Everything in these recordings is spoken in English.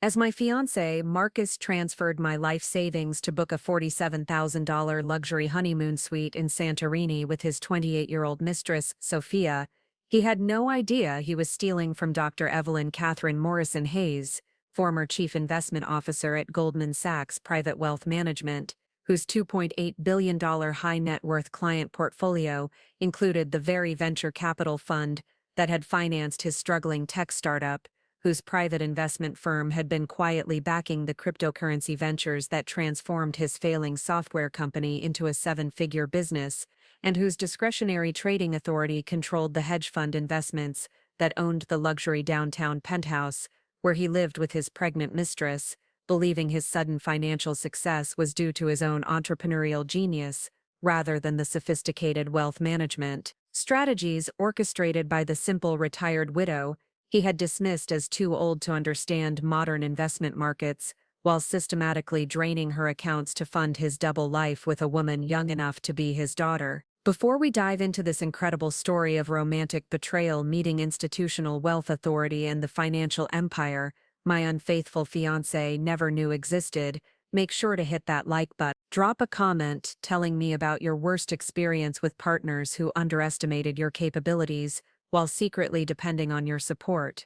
As my fiancé, Marcus transferred my life savings to book a $47,000 luxury honeymoon suite in Santorini with his 28-year-old mistress, Sophia. He had no idea he was stealing from Dr. Evelyn Catherine Morrison-Hayes, former chief investment officer at Goldman Sachs Private Wealth Management, whose $2.8 billion high net worth client portfolio included the very venture capital fund that had financed his struggling tech startup, whose private investment firm had been quietly backing the cryptocurrency ventures that transformed his failing software company into a seven-figure business, and whose discretionary trading authority controlled the hedge fund investments that owned the luxury downtown penthouse, where he lived with his pregnant mistress, believing his sudden financial success was due to his own entrepreneurial genius, rather than the sophisticated wealth management strategies orchestrated by the simple retired widow he had dismissed as too old to understand modern investment markets, while systematically draining her accounts to fund his double life with a woman young enough to be his daughter. Before we dive into this incredible story of romantic betrayal meeting institutional wealth authority and the financial empire my unfaithful fiancé never knew existed, make sure to hit that like button. Drop a comment telling me about your worst experience with partners who underestimated your capabilities while secretly depending on your support.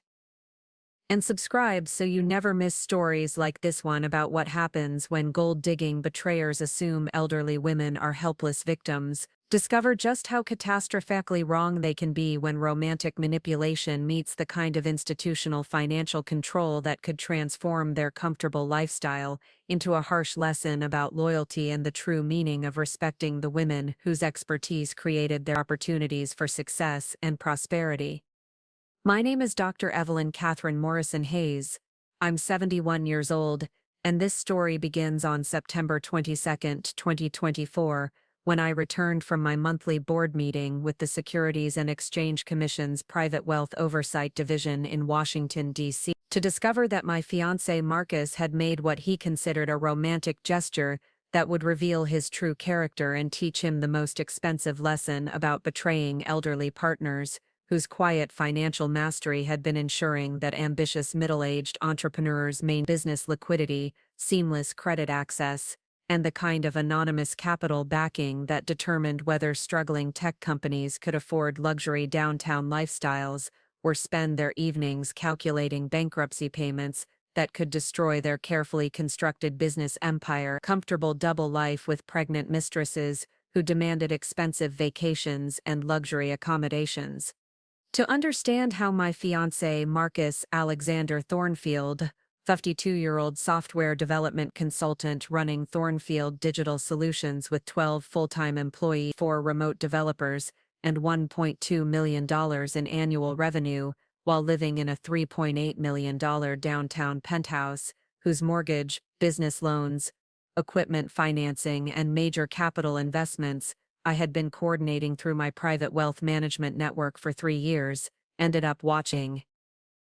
And subscribe so you never miss stories like this one about what happens when gold-digging betrayers assume elderly women are helpless victims. Discover just how catastrophically wrong they can be when romantic manipulation meets the kind of institutional financial control that could transform their comfortable lifestyle into a harsh lesson about loyalty and the true meaning of respecting the women whose expertise created their opportunities for success and prosperity. My name is Dr. Evelyn Catherine Morrison-Hayes. I'm 71 years old, and this story begins on September 22, 2024, when I returned from my monthly board meeting with the Securities and Exchange Commission's Private Wealth Oversight Division in Washington, D.C., to discover that my fiancé Marcus had made what he considered a romantic gesture that would reveal his true character and teach him the most expensive lesson about betraying elderly partners, whose quiet financial mastery had been ensuring that ambitious middle-aged entrepreneurs maintained business liquidity, seamless credit access, and the kind of anonymous capital backing that determined whether struggling tech companies could afford luxury downtown lifestyles or spend their evenings calculating bankruptcy payments that could destroy their carefully constructed business empire. Comfortable double life with pregnant mistresses who demanded expensive vacations and luxury accommodations. To understand how my fiancé Marcus Alexander Thornfield, 52-year-old software development consultant running Thornfield Digital Solutions with 12 full-time employees, 4 remote developers, and $1.2 million in annual revenue, while living in a $3.8 million downtown penthouse, whose mortgage, business loans, equipment financing, and major capital investments I had been coordinating through my private wealth management network for 3 years, ended up watching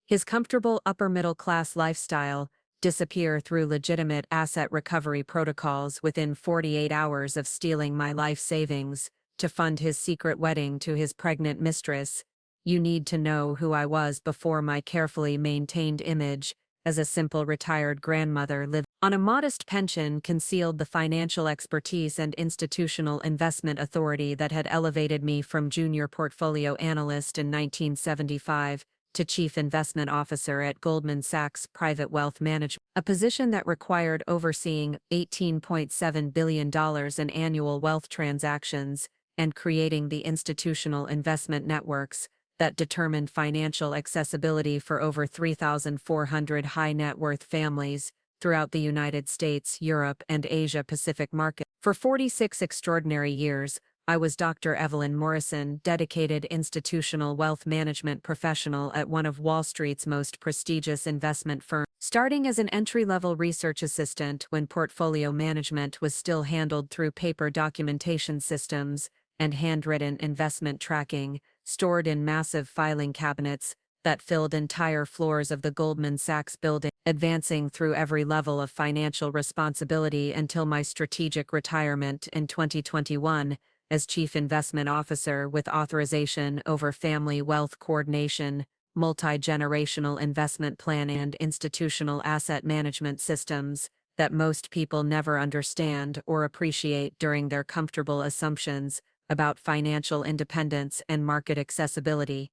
his comfortable upper-middle-class lifestyle disappear through legitimate asset recovery protocols within 48 hours of stealing my life savings to fund his secret wedding to his pregnant mistress. You need to know who I was before my carefully maintained image as a simple retired grandmother living on a modest pension concealed the financial expertise and institutional investment authority that had elevated me from junior portfolio analyst in 1975 to chief investment officer at Goldman Sachs Private Wealth Management, a position that required overseeing $18.7 billion in annual wealth transactions and creating the institutional investment networks that determined financial accessibility for over 3,400 high-net-worth families throughout the United States, Europe, and Asia-Pacific markets. For 46 extraordinary years, I was Dr. Evelyn Morrison, dedicated institutional wealth management professional at one of Wall Street's most prestigious investment firms. Starting as an entry-level research assistant when portfolio management was still handled through paper documentation systems and handwritten investment tracking, stored in massive filing cabinets that filled entire floors of the Goldman Sachs building, advancing through every level of financial responsibility until my strategic retirement in 2021 as Chief Investment Officer with authorization over family wealth coordination, multi-generational investment plan, and institutional asset management systems that most people never understand or appreciate during their comfortable assumptions about financial independence and market accessibility.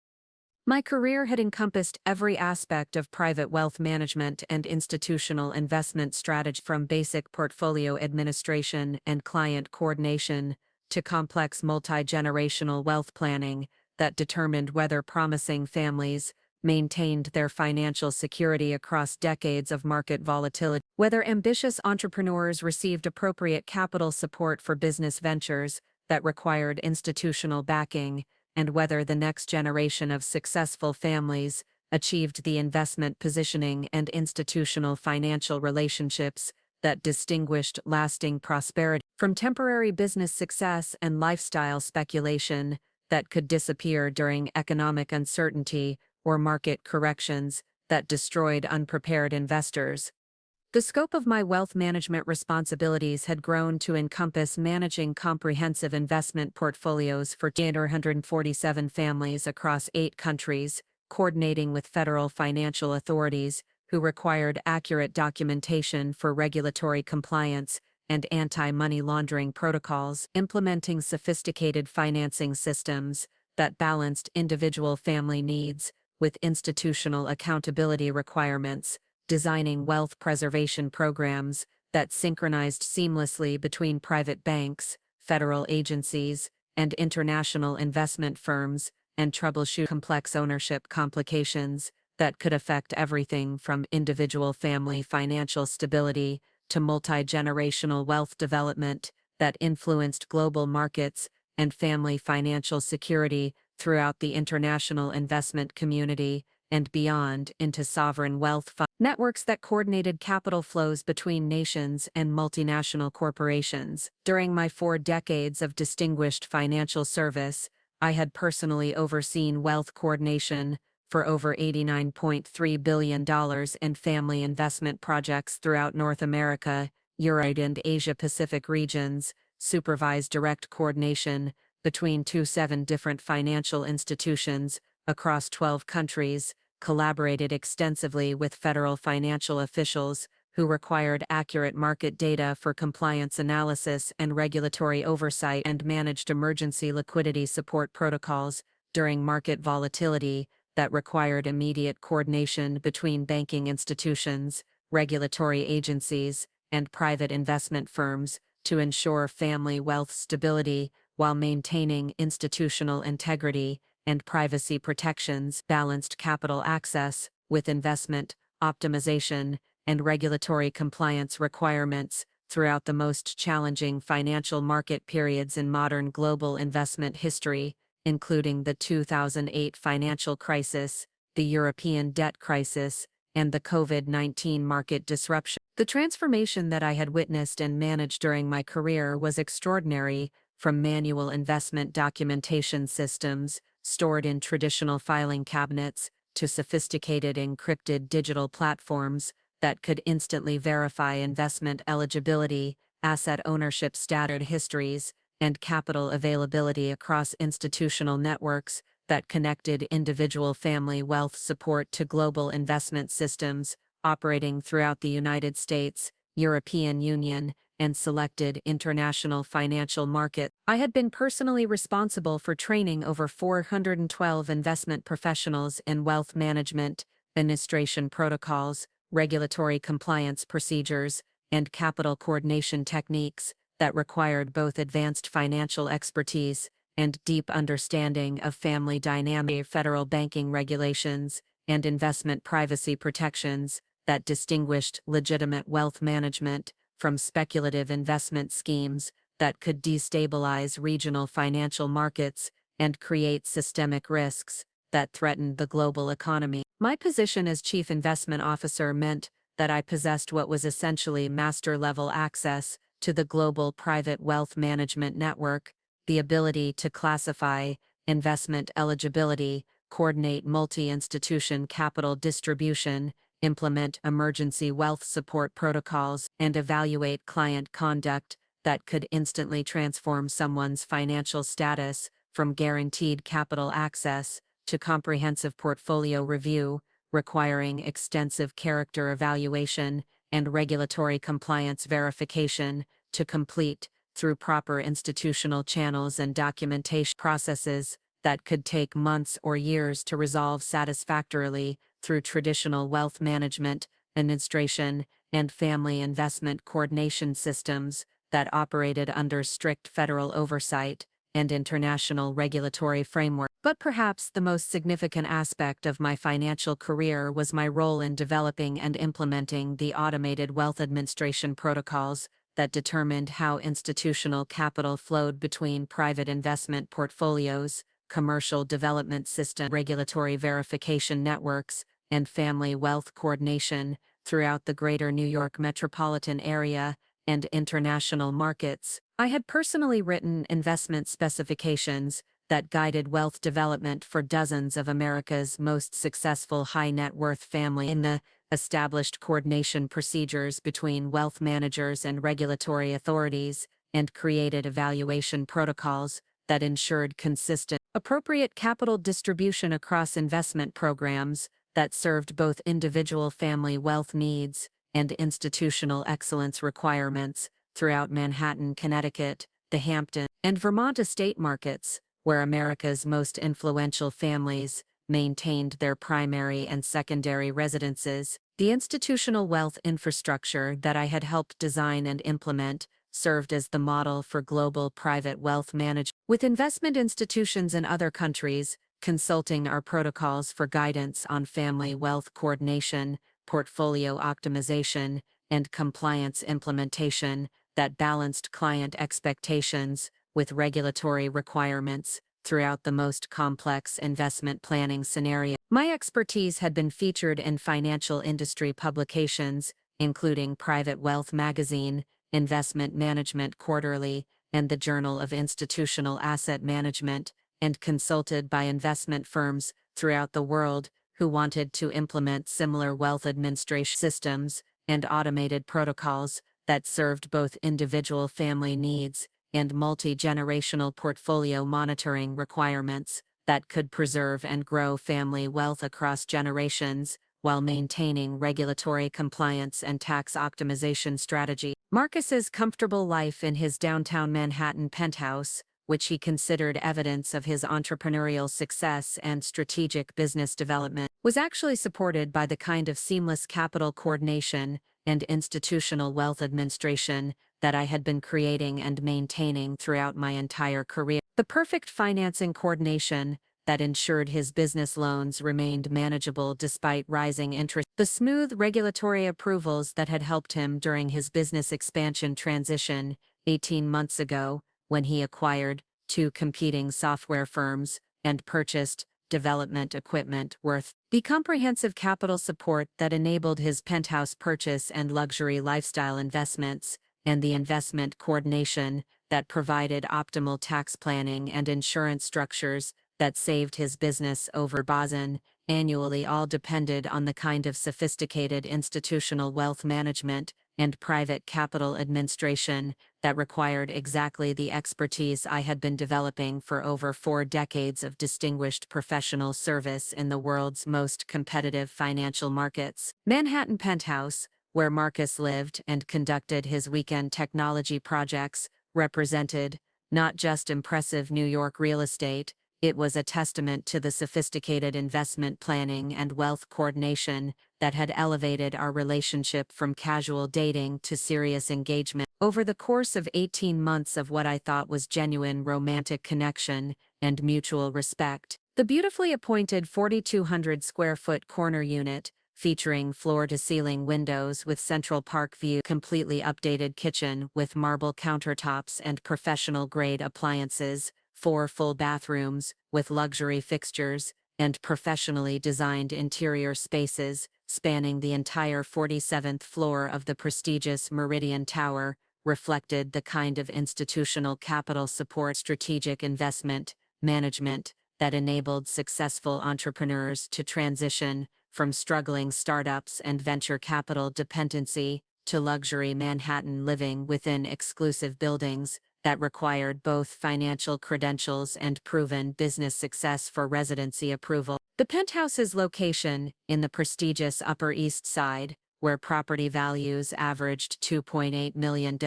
My career had encompassed every aspect of private wealth management and institutional investment strategy, from basic portfolio administration and client coordination to complex multi-generational wealth planning that determined whether promising families maintained their financial security across decades of market volatility, whether ambitious entrepreneurs received appropriate capital support for business ventures that required institutional backing, and whether the next generation of successful families achieved the investment positioning and institutional financial relationships that distinguished lasting prosperity from temporary business success and lifestyle speculation that could disappear during economic uncertainty or market corrections that destroyed unprepared investors. The scope of my wealth management responsibilities had grown to encompass managing comprehensive investment portfolios for 847 families across 8 countries, coordinating with federal financial authorities who required accurate documentation for regulatory compliance and anti-money laundering protocols, implementing sophisticated financing systems that balanced individual family needs with institutional accountability requirements, designing wealth preservation programs that synchronized seamlessly between private banks, federal agencies, and international investment firms, and troubleshoot complex ownership complications that could affect everything from individual family financial stability to multi-generational wealth development that influenced global markets and family financial security throughout the international investment community and beyond into sovereign wealth networks that coordinated capital flows between nations and multinational corporations. During my 4 decades of distinguished financial service, I had personally overseen wealth coordination for over $89.3 billion in family investment projects throughout North America, Europe, and Asia-Pacific regions, supervised direct coordination between 27 different financial institutions across 12 countries, collaborated extensively with federal financial officials who required accurate market data for compliance analysis and regulatory oversight, and managed emergency liquidity support protocols during market volatility that required immediate coordination between banking institutions, regulatory agencies, and private investment firms to ensure family wealth stability while maintaining institutional integrity and privacy protections, balanced capital access with investment, optimization, and regulatory compliance requirements throughout the most challenging financial market periods in modern global investment history, including the 2008 financial crisis, the European debt crisis, and the COVID-19 market disruption. The transformation that I had witnessed and managed during my career was extraordinary, from manual investment documentation systems stored in traditional filing cabinets to sophisticated encrypted digital platforms that could instantly verify investment eligibility, asset ownership status histories, and capital availability across institutional networks that connected individual family wealth support to global investment systems operating throughout the United States, European Union, and selected international financial markets. I had been personally responsible for training over 412 investment professionals in wealth management, administration protocols, regulatory compliance procedures, and capital coordination techniques that required both advanced financial expertise and deep understanding of family dynamic, federal banking regulations, and investment privacy protections that distinguished legitimate wealth management from speculative investment schemes that could destabilize regional financial markets and create systemic risks that threatened the global economy. My position as Chief Investment Officer meant that I possessed what was essentially master-level access to the global private wealth management network, the ability to classify investment eligibility, coordinate multi-institution capital distribution, implement emergency wealth support protocols, and evaluate client conduct that could instantly transform someone's financial status from guaranteed capital access to comprehensive portfolio review, requiring extensive character evaluation and regulatory compliance verification to complete through proper institutional channels and documentation processes that could take months or years to resolve satisfactorily through traditional wealth management, administration, and family investment coordination systems that operated under strict federal oversight and international regulatory framework. But perhaps the most significant aspect of my financial career was my role in developing and implementing the automated wealth administration protocols that determined how institutional capital flowed between private investment portfolios, commercial development system, regulatory verification networks, and family wealth coordination throughout the greater New York metropolitan area and international markets. I had personally written investment specifications that guided wealth development for dozens of America's most successful high-net-worth families in the established coordination procedures between wealth managers and regulatory authorities, and created evaluation protocols that ensured consistent, appropriate capital distribution across investment programs that served both individual family wealth needs and institutional excellence requirements throughout Manhattan, Connecticut, the Hamptons, and Vermont estate markets, where America's most influential families maintained their primary and secondary residences. The institutional wealth infrastructure that I had helped design and implement served as the model for global private wealth management, with investment institutions in other countries consulting our protocols for guidance on family wealth coordination, portfolio optimization, and compliance implementation that balanced client expectations with regulatory requirements throughout the most complex investment planning scenario. My expertise had been featured in financial industry publications, including Private Wealth Magazine, Investment Management Quarterly, and the Journal of Institutional Asset Management, and consulted by investment firms throughout the world who wanted to implement similar wealth administration systems and automated protocols that served both individual family needs and multi-generational portfolio monitoring requirements that could preserve and grow family wealth across generations while maintaining regulatory compliance and tax optimization strategy. Marcus's comfortable life in his downtown Manhattan penthouse, which he considered evidence of his entrepreneurial success and strategic business development, was actually supported by the kind of seamless capital coordination and institutional wealth administration that I had been creating and maintaining throughout my entire career. The perfect financing coordination that ensured his business loans remained manageable despite rising interest. The smooth regulatory approvals that had helped him during his business expansion transition 18 months ago, when he acquired 2 competing software firms and purchased development equipment worth. The comprehensive capital support that enabled his penthouse purchase and luxury lifestyle investments, and the investment coordination that provided optimal tax planning and insurance structures that saved his business over Bazen annually, all depended on the kind of sophisticated institutional wealth management and private capital administration that required exactly the expertise I had been developing for over 4 decades of distinguished professional service in the world's most competitive financial markets. Manhattan Penthouse, where Marcus lived and conducted his weekend technology projects, represented not just impressive New York real estate, it was a testament to the sophisticated investment planning and wealth coordination that had elevated our relationship from casual dating to serious engagement. Over the course of 18 months of what I thought was genuine romantic connection and mutual respect, the beautifully appointed 4,200 square foot corner unit, featuring floor-to-ceiling windows with Central Park view, completely updated kitchen with marble countertops and professional-grade appliances, 4 full bathrooms with luxury fixtures, and professionally designed interior spaces spanning the entire 47th floor of the prestigious Meridian Tower, reflected the kind of institutional capital support, strategic investment management that enabled successful entrepreneurs to transition from struggling startups and venture capital dependency to luxury Manhattan living within exclusive buildings that required both financial credentials and proven business success for residency approval. The penthouse's location, in the prestigious Upper East Side, where property values averaged $2.8 million,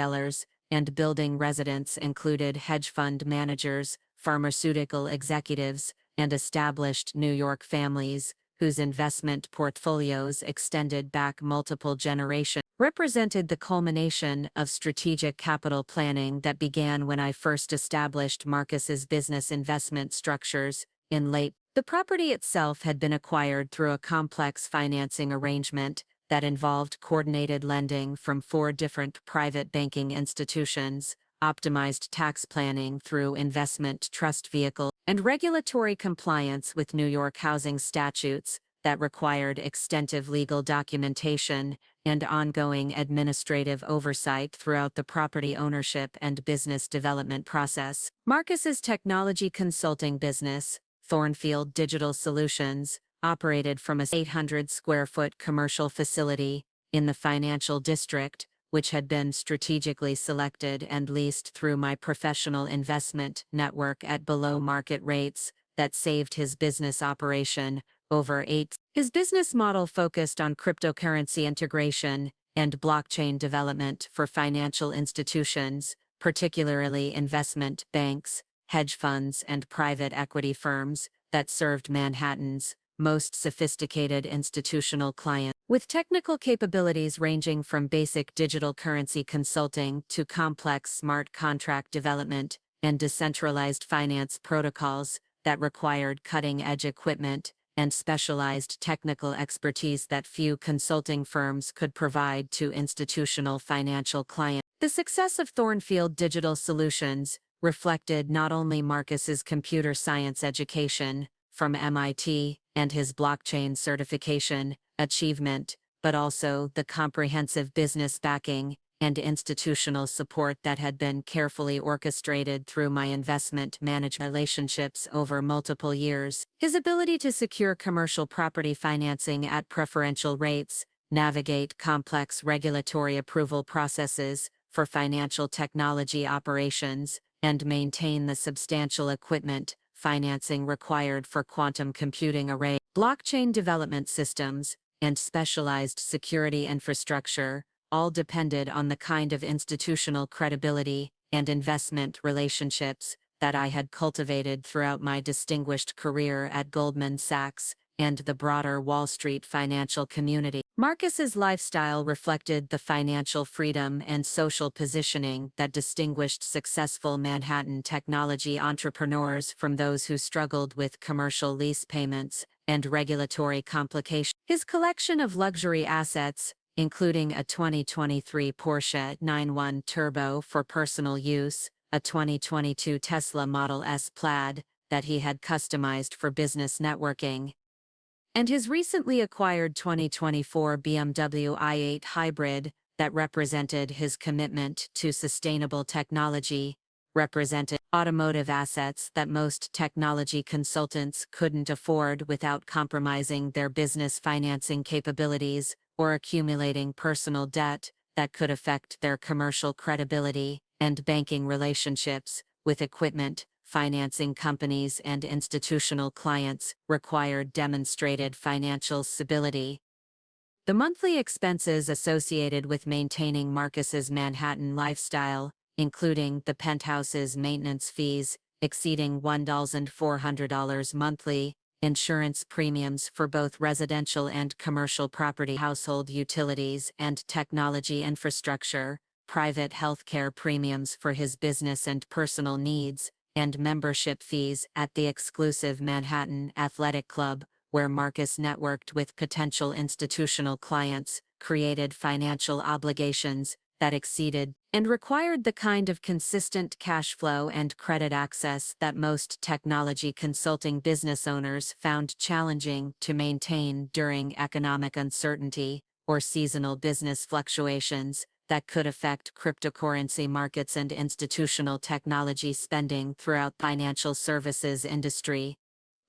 and building residents included hedge fund managers, pharmaceutical executives, and established New York families, whose investment portfolios extended back multiple generations, represented the culmination of strategic capital planning that began when I first established Marcus's business investment structures in late. The property itself had been acquired through a complex financing arrangement that involved coordinated lending from 4 different private banking institutions, optimized tax planning through investment trust vehicles, and regulatory compliance with New York housing statutes that required extensive legal documentation and ongoing administrative oversight throughout the property ownership and business development process. Marcus's technology consulting business, Thornfield Digital Solutions, operated from a 800-square-foot commercial facility in the financial district, which had been strategically selected and leased through my professional investment network at below-market rates that saved his business operation over 8. His business model focused on cryptocurrency integration and blockchain development for financial institutions, particularly investment banks, hedge funds, and private equity firms that served Manhattan's most sophisticated institutional clients. With technical capabilities ranging from basic digital currency consulting to complex smart contract development and decentralized finance protocols that required cutting-edge equipment and specialized technical expertise that few consulting firms could provide to institutional financial clients. The success of Thornfield Digital Solutions reflected not only Marcus's computer science education from MIT and his blockchain certification achievement, but also the comprehensive business backing and institutional support that had been carefully orchestrated through my investment management relationships over multiple years. His ability to secure commercial property financing at preferential rates, navigate complex regulatory approval processes for financial technology operations, and maintain the substantial equipment financing required for quantum computing array, blockchain development systems, and specialized security infrastructure, all depended on the kind of institutional credibility and investment relationships that I had cultivated throughout my distinguished career at Goldman Sachs and the broader Wall Street financial community. Marcus's lifestyle reflected the financial freedom and social positioning that distinguished successful Manhattan technology entrepreneurs from those who struggled with commercial lease payments and regulatory complications. His collection of luxury assets, including a 2023 Porsche 911 Turbo for personal use, a 2022 Tesla Model S Plaid that he had customized for business networking, and his recently acquired 2024 BMW i8 Hybrid that represented his commitment to sustainable technology, represented automotive assets that most technology consultants couldn't afford without compromising their business financing capabilities or accumulating personal debt that could affect their commercial credibility and banking relationships with equipment. Financing companies and institutional clients required demonstrated financial stability. The monthly expenses associated with maintaining Marcus's Manhattan lifestyle, including the penthouse's maintenance fees exceeding $1,400 monthly, insurance premiums for both residential and commercial property, household utilities and technology infrastructure, private healthcare premiums for his business and personal needs, and membership fees at the exclusive Manhattan Athletic Club, where Marcus networked with potential institutional clients, created financial obligations that exceeded and required the kind of consistent cash flow and credit access that most technology consulting business owners found challenging to maintain during economic uncertainty or seasonal business fluctuations that could affect cryptocurrency markets and institutional technology spending throughout the financial services industry.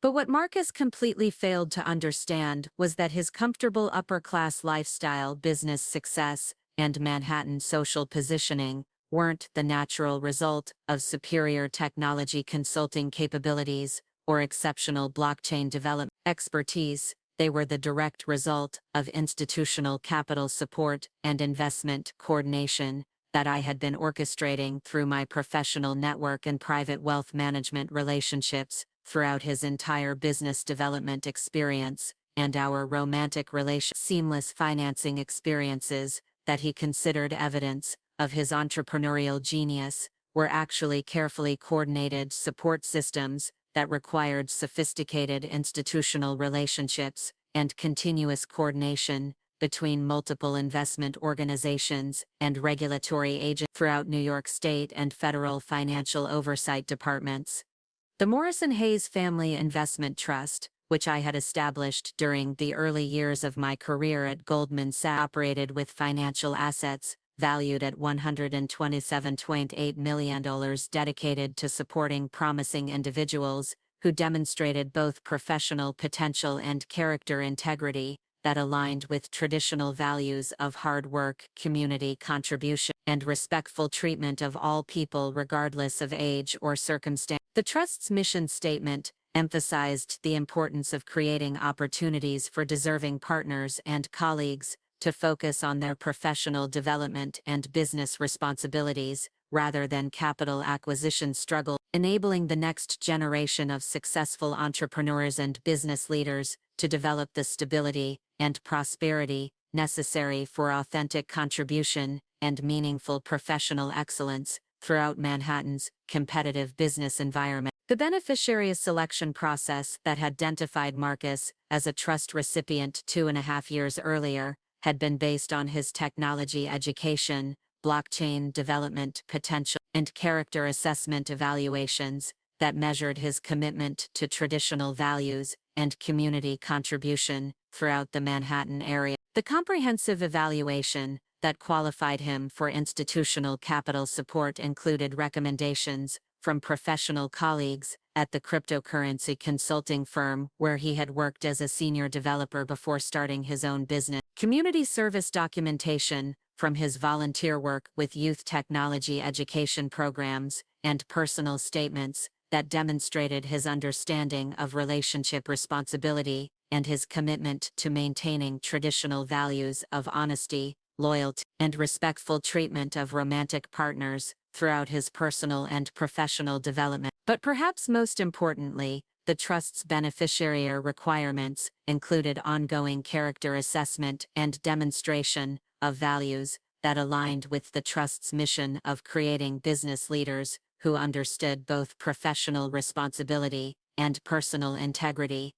But what Marcus completely failed to understand was that his comfortable upper-class lifestyle, business success, and Manhattan social positioning weren't the natural result of superior technology consulting capabilities or exceptional blockchain development expertise. They were the direct result of institutional capital support and investment coordination that I had been orchestrating through my professional network and private wealth management relationships throughout his entire business development experience, and our romantic seamless financing experiences that he considered evidence of his entrepreneurial genius were actually carefully coordinated support systems that required sophisticated institutional relationships and continuous coordination between multiple investment organizations and regulatory agents throughout New York State and federal financial oversight departments. The Morrison-Hayes Family Investment Trust, which I had established during the early years of my career at Goldman Sachs, operated with financial assets valued at $127.8 million dedicated to supporting promising individuals who demonstrated both professional potential and character integrity that aligned with traditional values of hard work, community contribution, and respectful treatment of all people regardless of age or circumstance. The Trust's mission statement emphasized the importance of creating opportunities for deserving partners and colleagues to focus on their professional development and business responsibilities, rather than capital acquisition struggle, enabling the next generation of successful entrepreneurs and business leaders to develop the stability and prosperity necessary for authentic contribution and meaningful professional excellence throughout Manhattan's competitive business environment. The beneficiary selection process that had identified Marcus as a trust recipient 2.5 years earlier had been based on his technology education, blockchain development potential, and character assessment evaluations that measured his commitment to traditional values and community contribution throughout the Manhattan area. The comprehensive evaluation that qualified him for institutional capital support included recommendations from professional colleagues at the cryptocurrency consulting firm where he had worked as a senior developer before starting his own business, community service documentation from his volunteer work with youth technology education programs, and personal statements that demonstrated his understanding of relationship responsibility and his commitment to maintaining traditional values of honesty, loyalty, and respectful treatment of romantic partners throughout his personal and professional development. But perhaps most importantly, the Trust's beneficiary requirements included ongoing character assessment and demonstration of values that aligned with the Trust's mission of creating business leaders who understood both professional responsibility and personal integrity.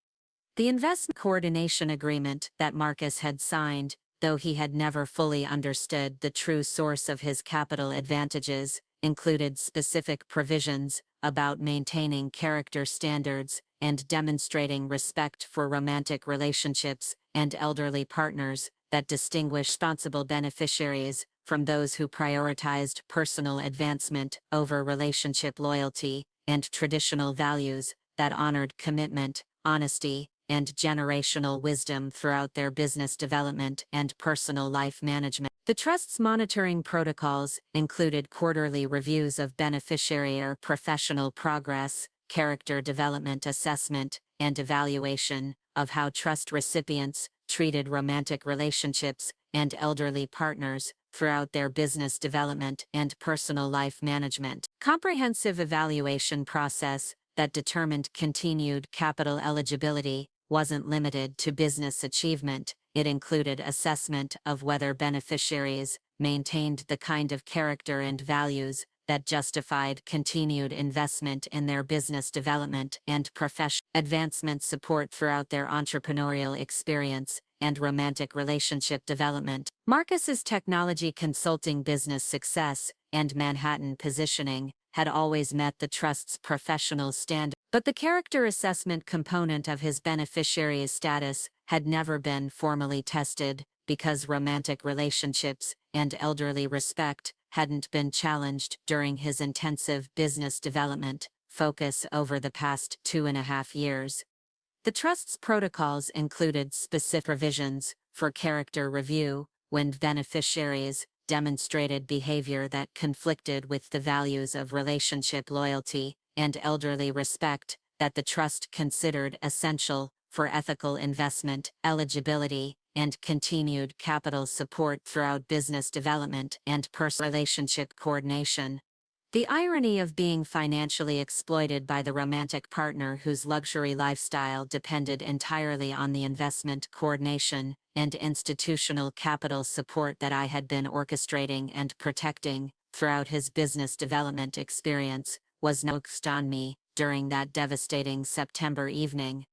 The investment coordination agreement that Marcus had signed, though he had never fully understood the true source of his capital advantages, included specific provisions about maintaining character standards and demonstrating respect for romantic relationships and elderly partners that distinguish responsible beneficiaries from those who prioritized personal advancement over relationship loyalty, and traditional values that honored commitment, honesty, and generational wisdom throughout their business development and personal life management. The Trust's monitoring protocols included quarterly reviews of beneficiary professional progress, character development assessment, and evaluation of how trust recipients treated romantic relationships and elderly partners throughout their business development and personal life management. Comprehensive evaluation process that determined continued capital eligibility wasn't limited to business achievement. It included assessment of whether beneficiaries maintained the kind of character and values that justified continued investment in their business development and professional advancement support throughout their entrepreneurial experience and romantic relationship development. Marcus's technology consulting business success and Manhattan positioning had always met the Trust's professional standards, but the character assessment component of his beneficiary's status had never been formally tested because romantic relationships and elderly respect hadn't been challenged during his intensive business development focus over the past 2.5 years. The Trust's protocols included specific provisions for character review when beneficiaries demonstrated behavior that conflicted with the values of relationship loyalty and elderly respect that the trust considered essential for ethical investment, eligibility, and continued capital support throughout business development and personal relationship coordination. The irony of being financially exploited by the romantic partner whose luxury lifestyle depended entirely on the investment coordination and institutional capital support that I had been orchestrating and protecting throughout his business development experience was noxed on me during that devastating September evening.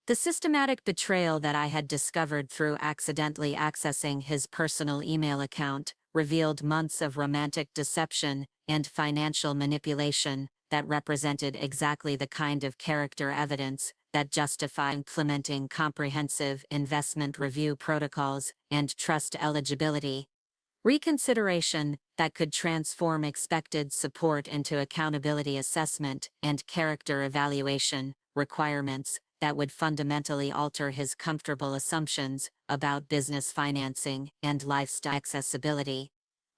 The systematic betrayal that I had discovered through accidentally accessing his personal email account revealed months of romantic deception and financial manipulation that represented exactly the kind of character evidence that justified implementing comprehensive investment review protocols and trust eligibility reconsideration that could transform expected support into accountability assessment and character evaluation requirements that would fundamentally alter his comfortable assumptions about business financing and lifestyle accessibility.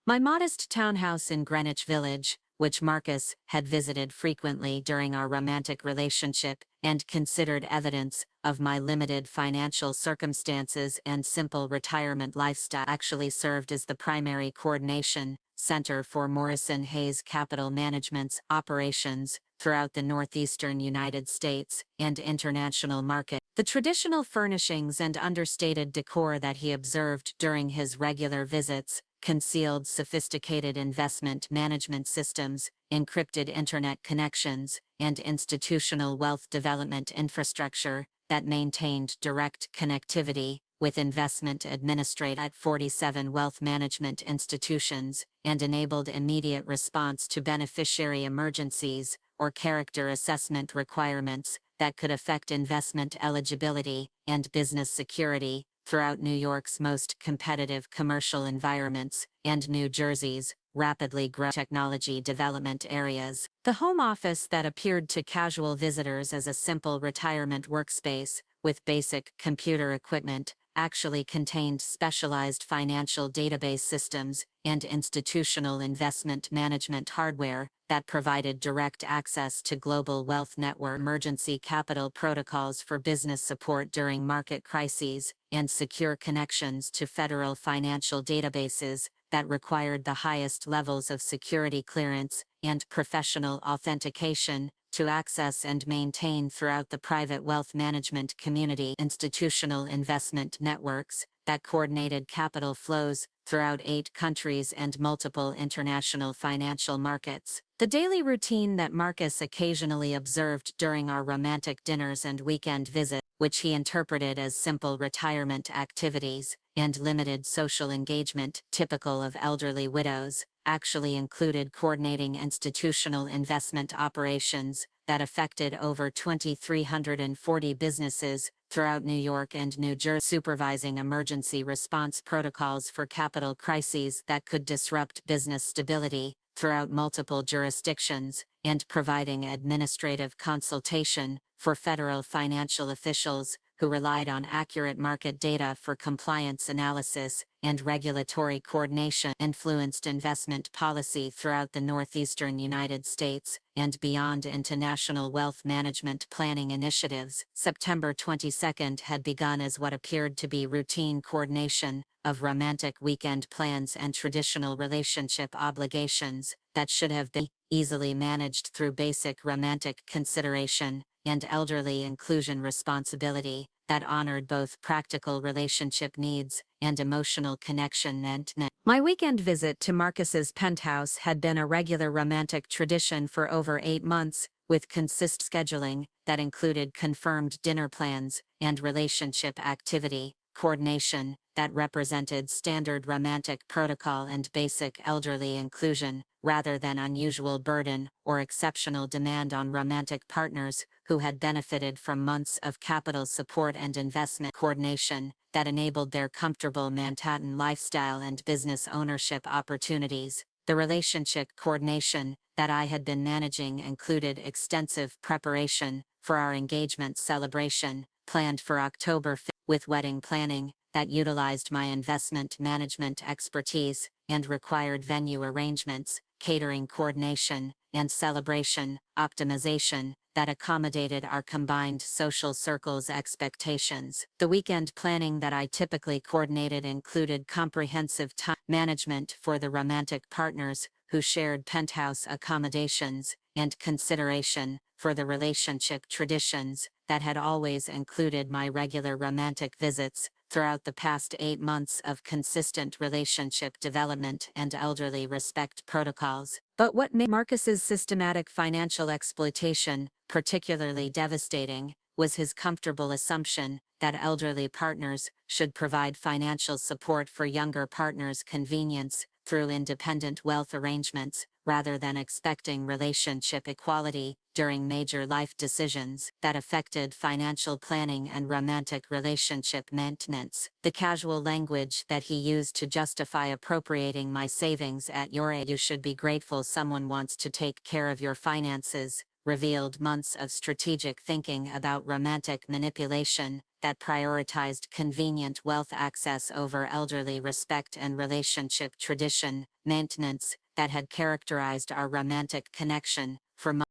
My modest townhouse in Greenwich Village, which Marcus had visited frequently during our romantic relationship and considered evidence of my limited financial circumstances and simple retirement lifestyle, actually served as the primary coordination center for Morrison-Hayes Capital Management's operations throughout the northeastern United States and international market. The traditional furnishings and understated decor that he observed during his regular visits concealed sophisticated investment management systems, encrypted internet connections, and institutional wealth development infrastructure that maintained direct connectivity with investment administrators at 47 wealth management institutions and enabled immediate response to beneficiary emergencies or character assessment requirements that could affect investment eligibility and business security throughout New York's most competitive commercial environments and New Jersey's rapidly growing technology development areas. The home office that appeared to casual visitors as a simple retirement workspace with basic computer equipment actually contained specialized financial database systems and institutional investment management hardware that provided direct access to global wealth network emergency capital protocols for business support during market crises, and secure connections to federal financial databases that required the highest levels of security clearance and professional authentication to access and maintain throughout the private wealth management community. Institutional investment networks that coordinated capital flows throughout 8 countries and multiple international financial markets. The daily routine that Marcus occasionally observed during our romantic dinners and weekend visits, which he interpreted as simple retirement activities and limited social engagement typical of elderly widows, actually included coordinating institutional investment operations that affected over 2,340 businesses throughout New York and New Jersey, supervising emergency response protocols for capital crises that could disrupt business stability throughout multiple jurisdictions, and providing administrative consultation for federal financial officials who relied on accurate market data for compliance analysis and regulatory coordination, influenced investment policy throughout the northeastern United States and beyond into national wealth management planning initiatives. September 22nd had begun as what appeared to be routine coordination of romantic weekend plans and traditional relationship obligations that should have been easily managed through basic romantic consideration and elderly inclusion responsibility that honored both practical relationship needs and emotional connection. My weekend visit to Marcus's penthouse had been a regular romantic tradition for over 8 months, with consistent scheduling that included confirmed dinner plans and relationship activity coordination that represented standard romantic protocol and basic elderly inclusion, rather than unusual burden or exceptional demand on romantic partners who had benefited from months of capital support and investment coordination that enabled their comfortable Manhattan lifestyle and business ownership opportunities. The relationship coordination that I had been managing included extensive preparation for our engagement celebration, planned for October 5th. with wedding planning, that utilized my investment management expertise, and required venue arrangements, catering coordination, and celebration optimization that accommodated our combined social circles' expectations. The weekend planning that I typically coordinated included comprehensive time management for the romantic partners who shared penthouse accommodations, and consideration for the relationship traditions that had always included my regular romantic visits throughout the past 8 months of consistent relationship development and elderly respect protocols. But what made Marcus's systematic financial exploitation particularly devastating was his comfortable assumption that elderly partners should provide financial support for younger partners' convenience through independent wealth arrangements, rather than expecting relationship equality during major life decisions that affected financial planning and romantic relationship maintenance. The casual language that he used to justify appropriating my savings at your age, "You should be grateful someone wants to take care of your finances," revealed months of strategic thinking about romantic manipulation that prioritized convenient wealth access over elderly respect and relationship tradition maintenance that had characterized our romantic connection for months.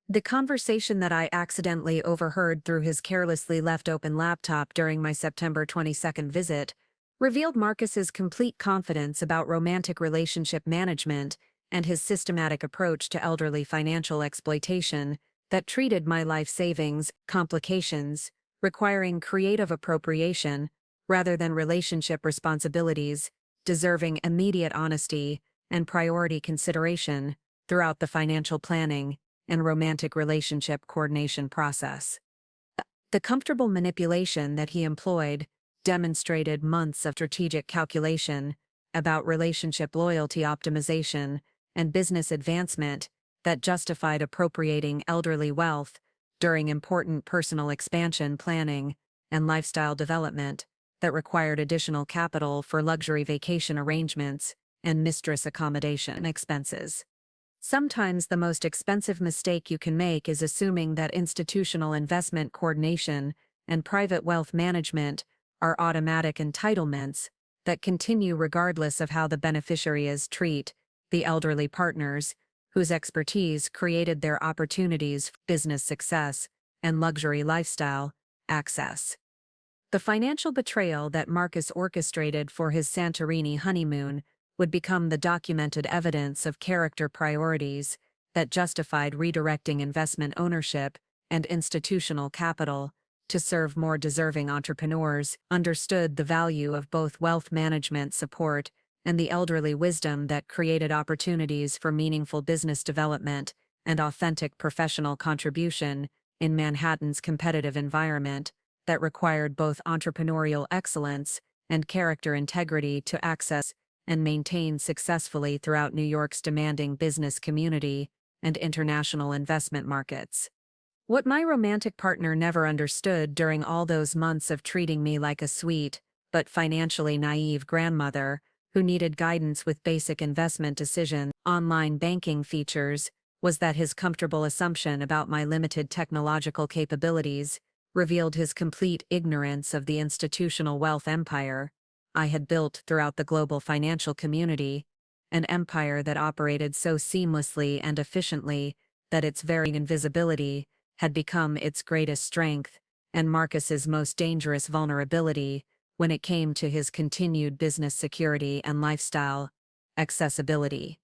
The conversation that I accidentally overheard through his carelessly left open laptop during my September 22nd visit revealed Marcus's complete confidence about romantic relationship management and his systematic approach to elderly financial exploitation that treated my life savings complications, requiring creative appropriation rather than relationship responsibilities, deserving immediate honesty and priority consideration throughout the financial planning and romantic relationship coordination process. The comfortable manipulation that he employed demonstrated months of strategic calculation about relationship loyalty optimization and business advancement that justified appropriating elderly wealth during important personal expansion planning and lifestyle development that required additional capital for luxury vacation arrangements and mistress accommodation expenses. Sometimes the most expensive mistake you can make is assuming that institutional investment coordination and private wealth management are automatic entitlements that continue regardless of how the beneficiaries treat the elderly partners whose expertise created their opportunities for business success and luxury lifestyle access. The financial betrayal that Marcus orchestrated for his Santorini honeymoon would become the documented evidence of character priorities that justified redirecting investment ownership and institutional capital to serve more deserving entrepreneurs, understood the value of both wealth management support and the elderly wisdom that created opportunities for meaningful business development and authentic professional contribution in Manhattan's competitive environment that required both entrepreneurial excellence and character integrity to access and maintain successfully throughout New York's demanding business community and international investment markets. What my romantic partner never understood during all those months of treating me like a sweet, but financially naive grandmother who needed guidance with basic investment decisions, online banking features, was that his comfortable assumption about my limited technological capabilities revealed his complete ignorance of the institutional wealth empire I had built throughout the global financial community, an empire that operated so seamlessly and efficiently that its very invisibility had become its greatest strength and Marcus's most dangerous vulnerability when it came to his continued business security and lifestyle accessibility.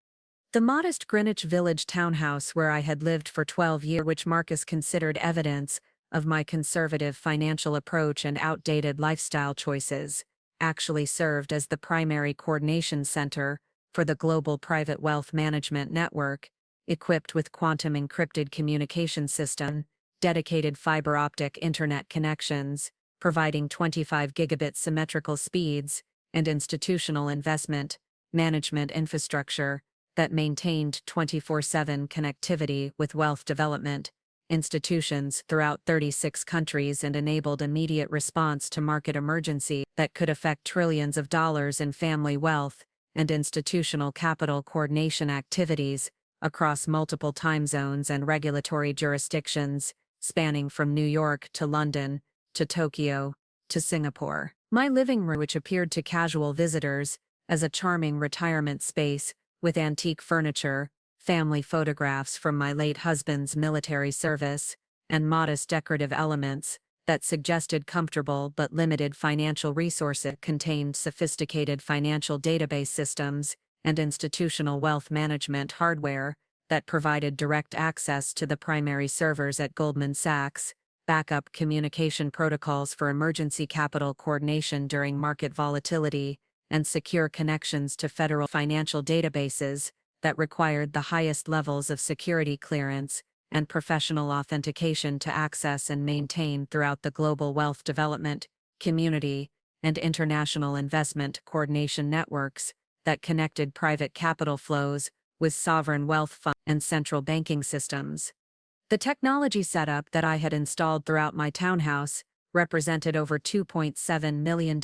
The modest Greenwich Village townhouse where I had lived for 12 years, which Marcus considered evidence of my conservative financial approach and outdated lifestyle choices, actually served as the primary coordination center for the global private wealth management network, equipped with quantum encrypted communication system, dedicated fiber optic internet connections, providing 25 gigabit symmetrical speeds, and institutional investment management infrastructure that maintained 24/7 connectivity with wealth development institutions throughout 36 countries and enabled immediate response to market emergency that could affect trillions of dollars in family wealth and institutional capital coordination activities across multiple time zones and regulatory jurisdictions, spanning from New York to London, to Tokyo, to Singapore. My living room, which appeared to casual visitors as a charming retirement space with antique furniture, family photographs from my late husband's military service, and modest decorative elements that suggested comfortable but limited financial resources, contained sophisticated financial database systems and institutional wealth management hardware that provided direct access to the primary servers at Goldman Sachs, backup communication protocols for emergency capital coordination during market volatility, and secure connections to federal financial databases that required the highest levels of security clearance and professional authentication to access and maintain throughout the global wealth development, community, and international investment coordination networks that connected private capital flows with sovereign wealth funds and central banking systems. The technology setup that I had installed throughout my townhouse represented over $2.7 million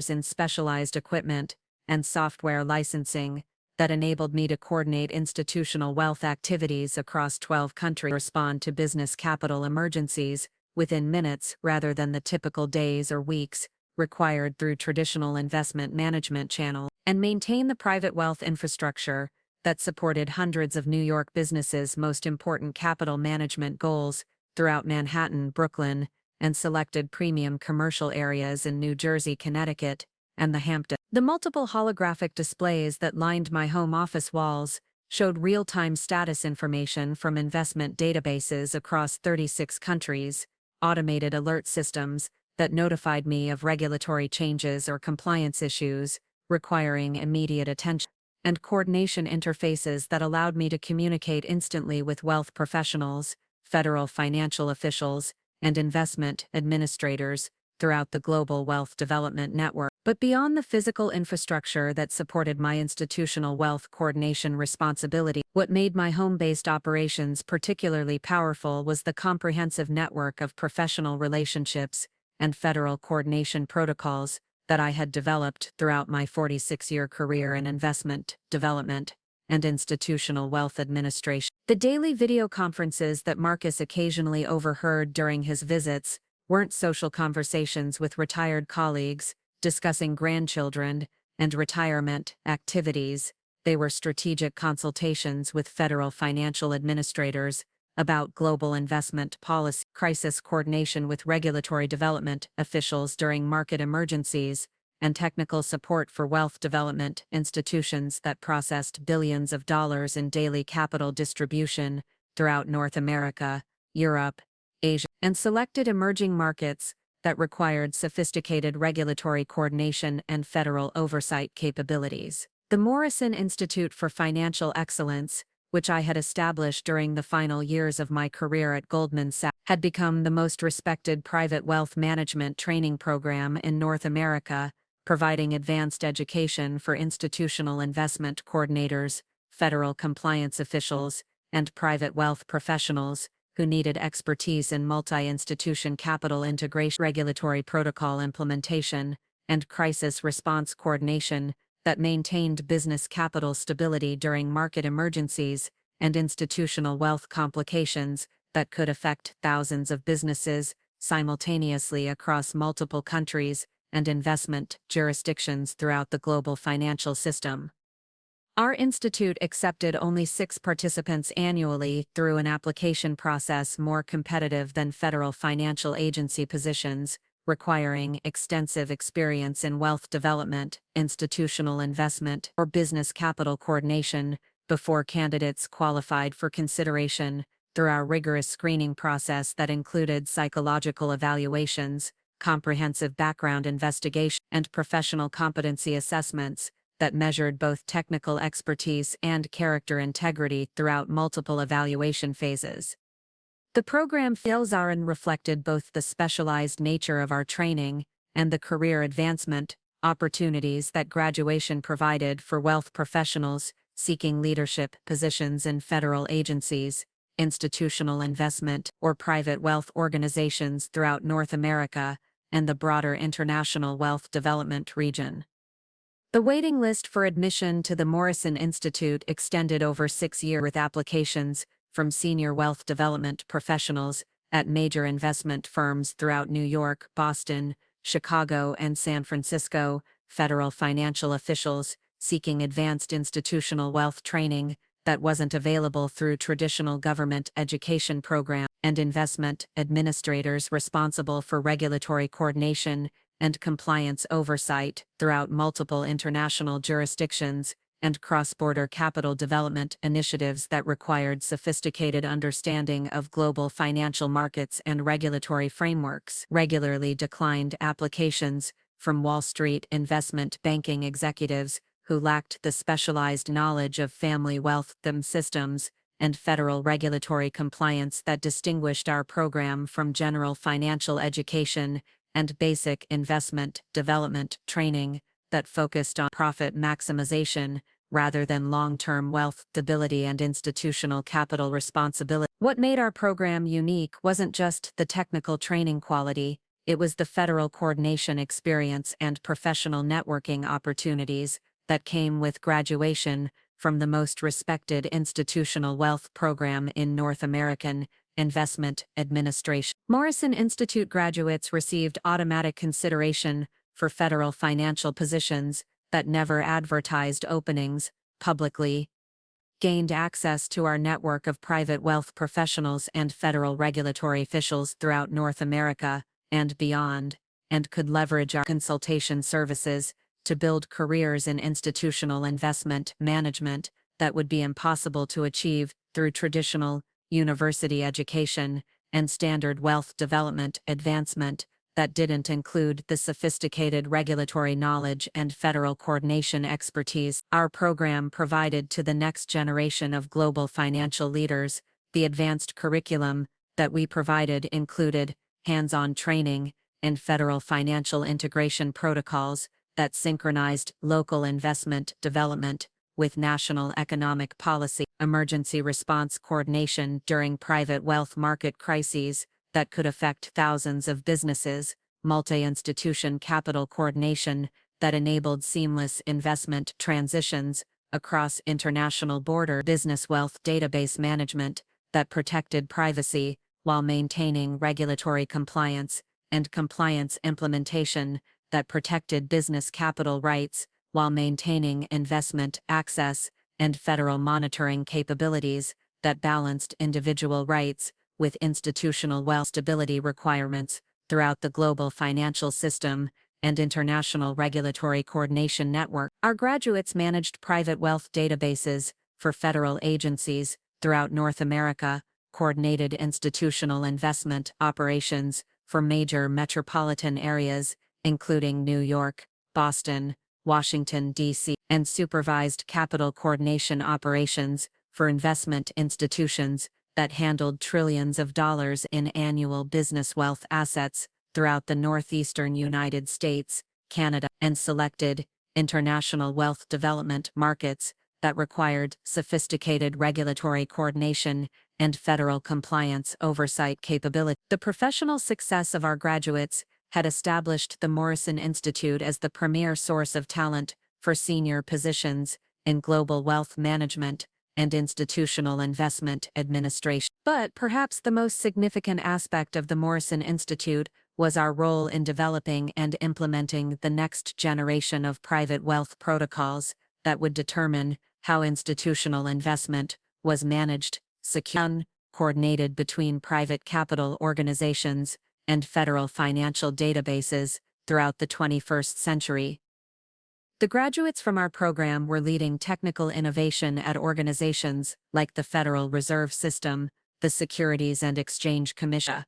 in specialized equipment and software licensing that enabled me to coordinate institutional wealth activities across 12 countries, respond to business capital emergencies within minutes rather than the typical days or weeks required through traditional investment management channels, and maintain the private wealth infrastructure that supported hundreds of New York businesses' most important capital management goals throughout Manhattan, Brooklyn, and selected premium commercial areas in New Jersey, Connecticut, and the Hamptons. The multiple holographic displays that lined my home office walls showed real-time status information from investment databases across 36 countries, automated alert systems that notified me of regulatory changes or compliance issues requiring immediate attention, and coordination interfaces that allowed me to communicate instantly with wealth professionals, federal financial officials, and investment administrators throughout the global wealth development network. But beyond the physical infrastructure that supported my institutional wealth coordination responsibility, what made my home-based operations particularly powerful was the comprehensive network of professional relationships and federal coordination protocols that I had developed throughout my 46-year career in investment, development, and institutional wealth administration. The daily video conferences that Marcus occasionally overheard during his visits weren't social conversations with retired colleagues discussing grandchildren and retirement activities. They were strategic consultations with federal financial administrators about global investment policy, crisis coordination with regulatory development officials during market emergencies, and technical support for wealth development institutions that processed billions of dollars in daily capital distribution throughout North America, Europe, Asia, and selected emerging markets that required sophisticated regulatory coordination and federal oversight capabilities. The Morrison Institute for Financial Excellence, which I had established during the final years of my career at Goldman Sachs, had become the most respected private wealth management training program in North America, providing advanced education for institutional investment coordinators, federal compliance officials, and private wealth professionals who needed expertise in multi-institution capital integration, regulatory protocol implementation, and crisis response coordination that maintained business capital stability during market emergencies and institutional wealth complications that could affect thousands of businesses simultaneously across multiple countries and investment jurisdictions throughout the global financial system. Our institute accepted only 6 participants annually through an application process more competitive than federal financial agency positions, requiring extensive experience in wealth development, institutional investment, or business capital coordination before candidates qualified for consideration through our rigorous screening process that included psychological evaluations, comprehensive background investigation, and professional competency assessments that measured both technical expertise and character integrity throughout multiple evaluation phases. The program reflected both the specialized nature of our training and the career advancement opportunities that graduation provided for wealth professionals seeking leadership positions in federal agencies, institutional investment, or private wealth organizations throughout North America and the broader international wealth development region. The waiting list for admission to the Morrison Institute extended over 6 years with applications from senior wealth development professionals at major investment firms throughout New York, Boston, Chicago, and San Francisco, federal financial officials seeking advanced institutional wealth training that wasn't available through traditional government education programs, and investment administrators responsible for regulatory coordination and compliance oversight throughout multiple international jurisdictions, and cross-border capital development initiatives that required sophisticated understanding of global financial markets and regulatory frameworks. Regularly declined applications from Wall Street investment banking executives who lacked the specialized knowledge of family wealth systems and federal regulatory compliance that distinguished our program from general financial education and basic investment development training that focused on profit maximization rather than long-term wealth stability and institutional capital responsibility. What made our program unique wasn't just the technical training quality, it was the federal coordination experience and professional networking opportunities that came with graduation from the most respected institutional wealth program in North American investment administration. Morrison Institute graduates received automatic consideration for federal financial positions that never advertised openings publicly, gained access to our network of private wealth professionals and federal regulatory officials throughout North America and beyond, and could leverage our consultation services to build careers in institutional investment management that would be impossible to achieve through traditional university education and standard wealth development advancement that didn't include the sophisticated regulatory knowledge and federal coordination expertise our program provided to the next generation of global financial leaders. The advanced curriculum that we provided included hands-on training and federal financial integration protocols that synchronized local investment development with national economic policy, emergency response coordination during private wealth market crises that could affect thousands of businesses, multi-institution capital coordination that enabled seamless investment transitions across international border, business wealth database management that protected privacy while maintaining regulatory compliance, and compliance implementation that protected business capital rights while maintaining investment access, and federal monitoring capabilities that balanced individual rights with institutional wealth stability requirements throughout the global financial system and international regulatory coordination network. Our graduates managed private wealth databases for federal agencies throughout North America, coordinated institutional investment operations for major metropolitan areas, including New York, Boston, Washington, D.C., and supervised capital coordination operations for investment institutions that handled trillions of dollars in annual business wealth assets throughout the northeastern United States, Canada, and selected international wealth development markets that required sophisticated regulatory coordination and federal compliance oversight capability. The professional success of our graduates had established the Morrison Institute as the premier source of talent for senior positions in global wealth management and institutional investment administration. But perhaps the most significant aspect of the Morrison Institute was our role in developing and implementing the next generation of private wealth protocols that would determine how institutional investment was managed, secured, coordinated between private capital organizations and federal financial databases throughout the 21st century. The graduates from our program were leading technical innovation at organizations like the Federal Reserve System, the Securities and Exchange Commission,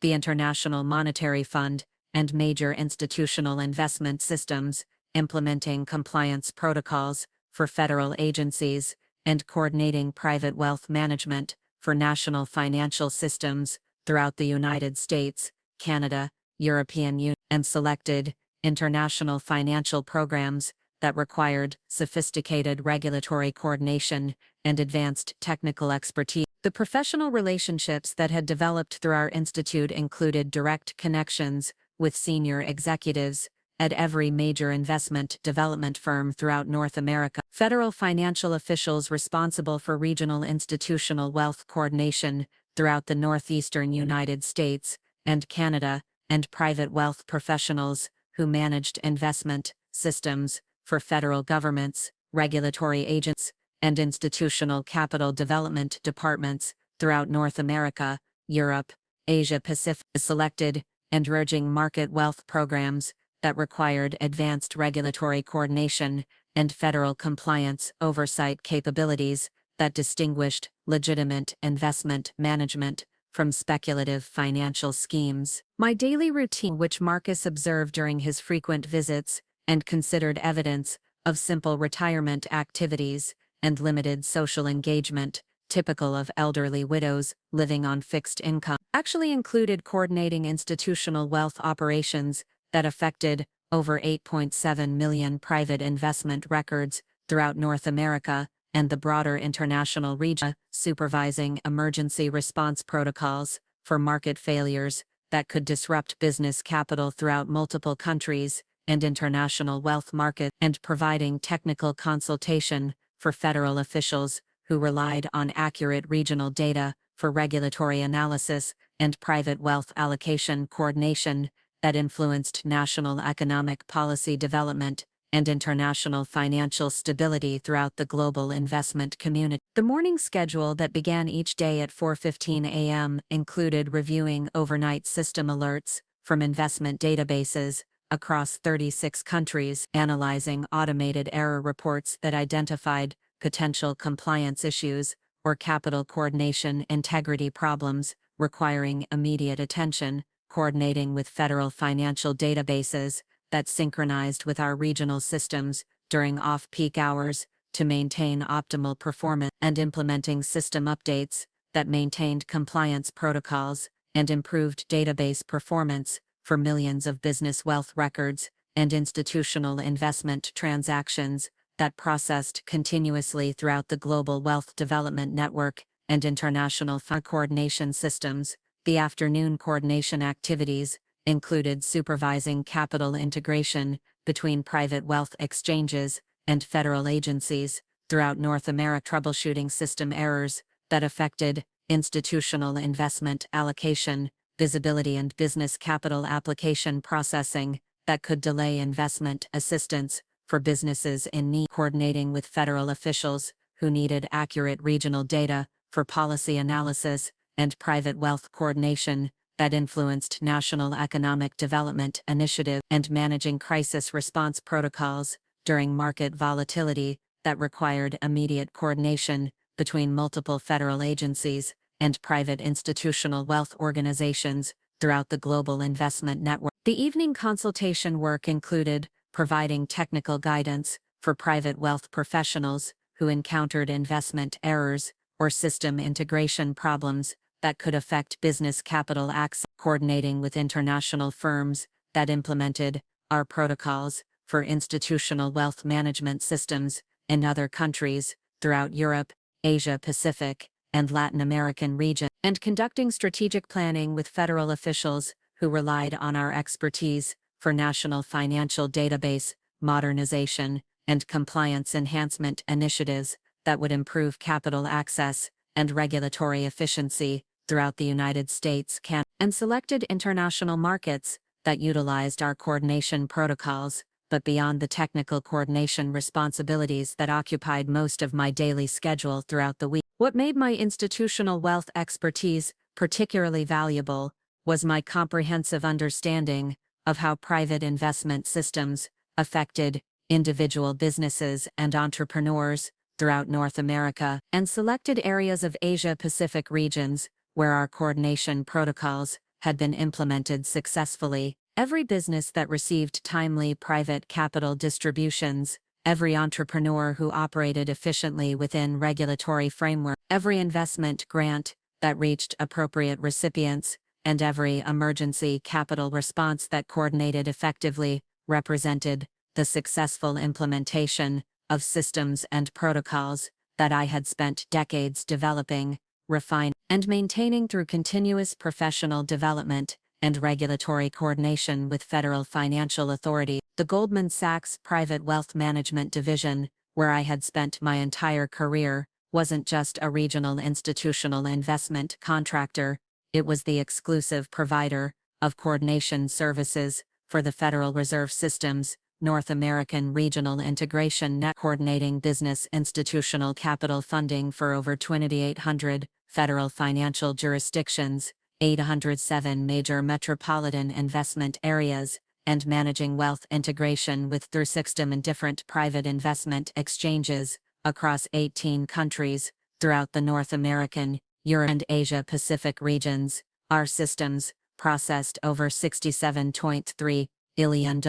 the International Monetary Fund, and major institutional investment systems, implementing compliance protocols for federal agencies and coordinating private wealth management for national financial systems throughout the United States, Canada, European Union, and selected international financial programs that required sophisticated regulatory coordination and advanced technical expertise. The professional relationships that had developed through our institute included direct connections with senior executives at every major investment development firm throughout North America, federal financial officials responsible for regional institutional wealth coordination throughout the northeastern United States and Canada, and private wealth professionals who managed investment systems for federal governments, regulatory agents, and institutional capital development departments throughout North America, Europe, Asia Pacific. Selected and emerging market wealth programs that required advanced regulatory coordination and federal compliance oversight capabilities that distinguished legitimate investment management from speculative financial schemes. My daily routine, which Marcus observed during his frequent visits and considered evidence of simple retirement activities and limited social engagement, typical of elderly widows living on fixed income, actually included coordinating institutional wealth operations that affected over 8.7 million private investment records throughout North America and the broader international region, supervising emergency response protocols for market failures that could disrupt business capital throughout multiple countries and international wealth markets, and providing technical consultation for federal officials who relied on accurate regional data for regulatory analysis and private wealth allocation coordination that influenced national economic policy development and international financial stability throughout the global investment community. The morning schedule that began each day at 4:15 a.m. included reviewing overnight system alerts from investment databases across 36 countries, analyzing automated error reports that identified potential compliance issues or capital coordination integrity problems requiring immediate attention, coordinating with federal financial databases that synchronized with our regional systems during off-peak hours to maintain optimal performance, and implementing system updates that maintained compliance protocols and improved database performance for millions of business wealth records and institutional investment transactions that processed continuously throughout the global wealth development network and international coordination systems. The afternoon coordination activities included supervising capital integration between private wealth exchanges and federal agencies throughout North America, troubleshooting system errors that affected institutional investment allocation, visibility, and business capital application processing that could delay investment assistance for businesses in need, coordinating with federal officials who needed accurate regional data for policy analysis and private wealth coordination that influenced national economic development initiatives, and managing crisis response protocols during market volatility that required immediate coordination between multiple federal agencies and private institutional wealth organizations throughout the global investment network. The evening consultation work included providing technical guidance for private wealth professionals who encountered investment errors or system integration problems that could affect business capital access, coordinating with international firms that implemented our protocols for institutional wealth management systems in other countries throughout Europe, Asia Pacific, and Latin American region, and conducting strategic planning with federal officials who relied on our expertise for national financial database modernization and compliance enhancement initiatives that would improve capital access and regulatory efficiency throughout the United States, Canada, and selected international markets that utilized our coordination protocols, but beyond the technical coordination responsibilities that occupied most of my daily schedule throughout the week. What made my institutional wealth expertise particularly valuable was my comprehensive understanding of how private investment systems affected individual businesses and entrepreneurs throughout North America, and selected areas of Asia-Pacific regions where our coordination protocols had been implemented successfully. Every business that received timely private capital distributions, every entrepreneur who operated efficiently within regulatory framework, every investment grant that reached appropriate recipients, and every emergency capital response that coordinated effectively represented the successful implementation of systems and protocols that I had spent decades developing, refining, and maintaining through continuous professional development and regulatory coordination with federal financial authorities. The Goldman Sachs Private Wealth Management Division, where I had spent my entire career, wasn't just a regional institutional investment contractor, it was the exclusive provider of coordination services for the Federal Reserve System's North American Regional Integration Net, coordinating business institutional capital funding for over 2,800 federal financial jurisdictions, 807 major metropolitan investment areas, and managing wealth integration with through 60 different private investment exchanges across 18 countries throughout the North American, Europe, and Asia Pacific regions. Our systems processed over $67.3 billion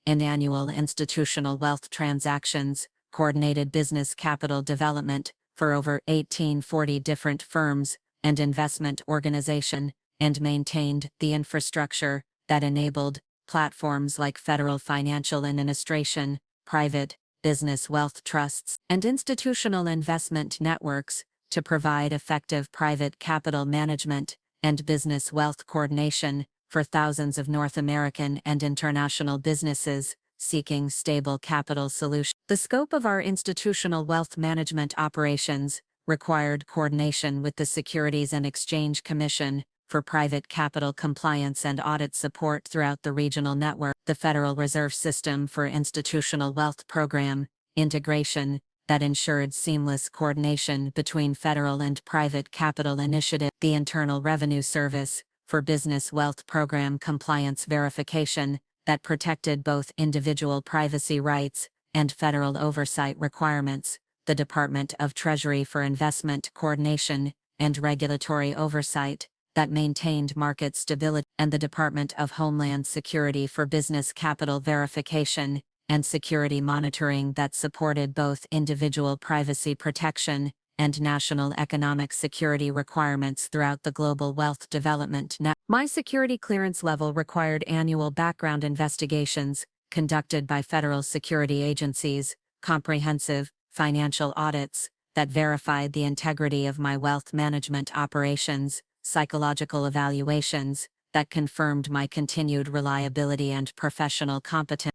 in annual institutional wealth transactions, coordinated business capital development for over 1,840 different firms and investment organizations, and maintained the infrastructure that enabled platforms like Federal Financial Administration, private business wealth trusts, and institutional investment networks to provide effective private capital management and business wealth coordination for thousands of North American and international businesses seeking stable capital solutions. The scope of our institutional wealth management operations required coordination with the Securities and Exchange Commission for private capital compliance and audit support throughout the regional network, the Federal Reserve System for Institutional Wealth Program integration that ensured seamless coordination between federal and private capital initiatives, the Internal Revenue Service for business wealth program compliance verification that protected both individual privacy rights and federal oversight requirements, the Department of Treasury for investment coordination and regulatory oversight that maintained market stability, and the Department of Homeland Security for business capital verification and security monitoring that supported both individual privacy protection and national economic security requirements throughout the global wealth development network. My security clearance level required annual background investigations conducted by federal security agencies, comprehensive financial audits that verified the integrity of my wealth management operations, psychological evaluations that confirmed my continued reliability, and professional competency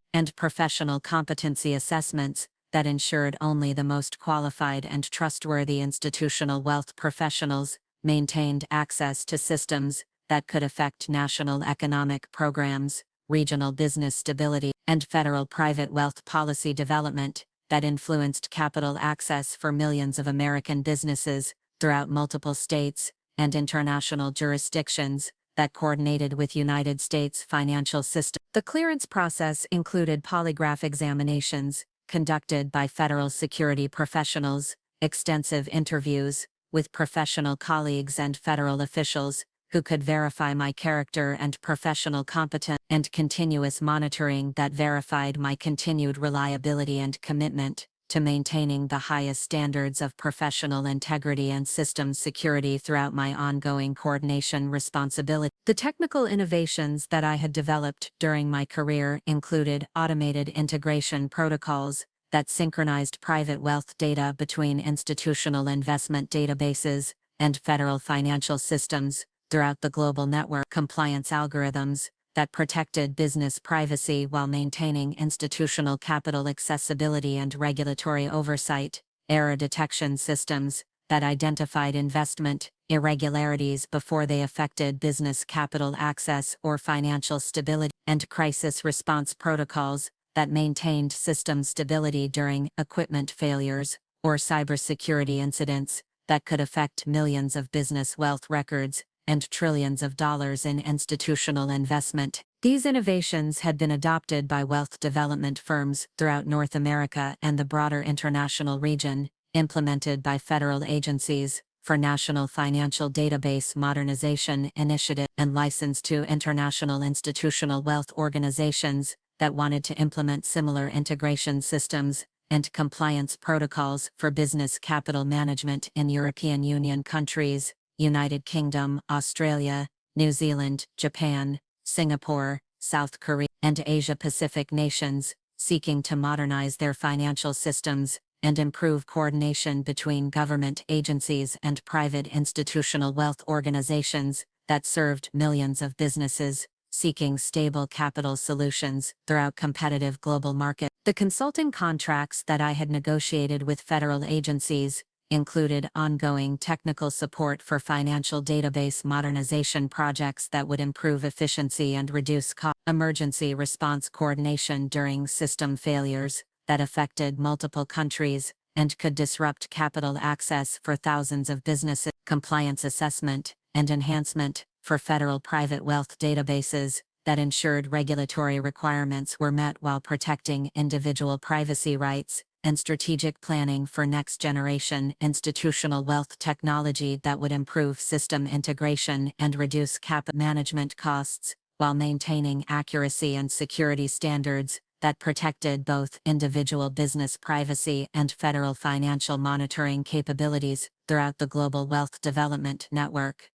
assessments that ensured only the most qualified and trustworthy institutional wealth professionals maintained access to systems that could affect national economic programs, regional business stability, and federal private wealth policy development that influenced capital access for millions of American businesses throughout multiple states and international jurisdictions that coordinated with United States financial system. The clearance process included polygraph examinations conducted by federal security professionals, extensive interviews with professional colleagues and federal officials who could verify my character and professional competence, and continuous monitoring that verified my continued reliability and commitment to maintaining the highest standards of professional integrity and system security throughout my ongoing coordination responsibility. The technical innovations that I had developed during my career included automated integration protocols that synchronized private wealth data between institutional investment databases and federal financial systems throughout the global network, compliance algorithms that protected business privacy while maintaining institutional capital accessibility and regulatory oversight, error detection systems that identified investment irregularities before they affected business capital access or financial stability, and crisis response protocols that maintained system stability during equipment failures or cybersecurity incidents that could affect millions of business wealth records and trillions of dollars in institutional investment. These innovations had been adopted by wealth development firms throughout North America and the broader international region, implemented by federal agencies for National Financial Database Modernization Initiative, and licensed to international institutional wealth organizations that wanted to implement similar integration systems and compliance protocols for business capital management in European Union countries, United Kingdom, Australia, New Zealand, Japan, Singapore, South Korea, and Asia-Pacific nations, seeking to modernize their financial systems and improve coordination between government agencies and private institutional wealth organizations that served millions of businesses seeking stable capital solutions throughout competitive global markets. The consulting contracts that I had negotiated with federal agencies included ongoing technical support for financial database modernization projects that would improve efficiency and reduce cost, emergency response coordination during system failures that affected multiple countries and could disrupt capital access for thousands of businesses, compliance assessment and enhancement for federal private wealth databases that ensured regulatory requirements were met while protecting individual privacy rights, and strategic planning for next-generation institutional wealth technology that would improve system integration and reduce capital management costs, while maintaining accuracy and security standards that protected both individual business privacy and federal financial monitoring capabilities throughout the global wealth development network.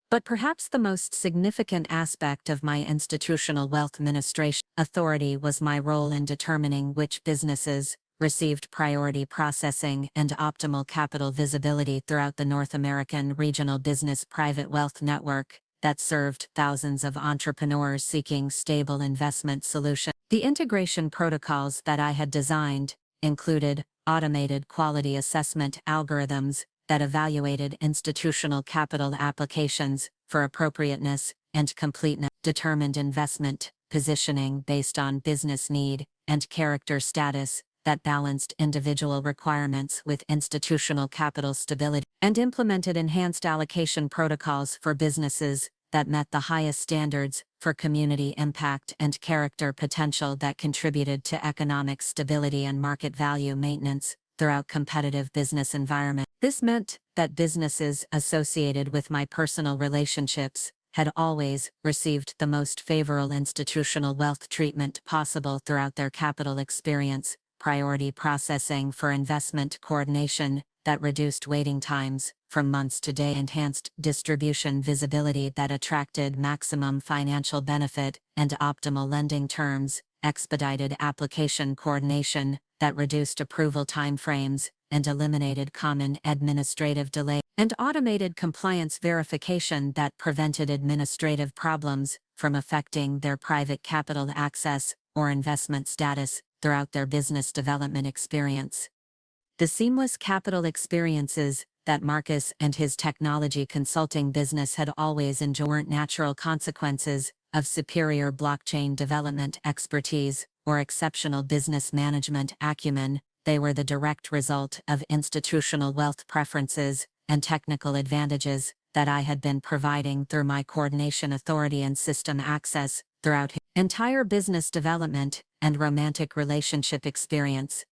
But perhaps the most significant aspect of my institutional wealth administration authority was my role in determining which businesses received priority processing and optimal capital visibility throughout the North American regional business private wealth network that served thousands of entrepreneurs seeking stable investment solutions. The integration protocols that I had designed included automated quality assessment algorithms that evaluated institutional capital applications for appropriateness and completeness, determined investment positioning based on business need and character status that balanced individual requirements with institutional capital stability, and implemented enhanced allocation protocols for businesses that met the highest standards for community impact and character potential that contributed to economic stability and market value maintenance throughout competitive business environment. This meant that businesses associated with my personal relationships had always received the most favorable institutional wealth treatment possible throughout their capital experience, priority processing for investment coordination that reduced waiting times from months to days, enhanced distribution visibility that attracted maximum financial benefit and optimal lending terms, expedited application coordination that reduced approval timeframes and eliminated common administrative delay, and automated compliance verification that prevented administrative problems from affecting their private capital access or investment status throughout their business development experience. The seamless capital experiences that Marcus and his technology consulting business had always enjoyed weren't natural consequences of superior blockchain development expertise or exceptional business management acumen. They were the direct result of institutional wealth preferences and technical advantages that I had been providing through my coordination authority and system access throughout his entire business development and romantic relationship experience.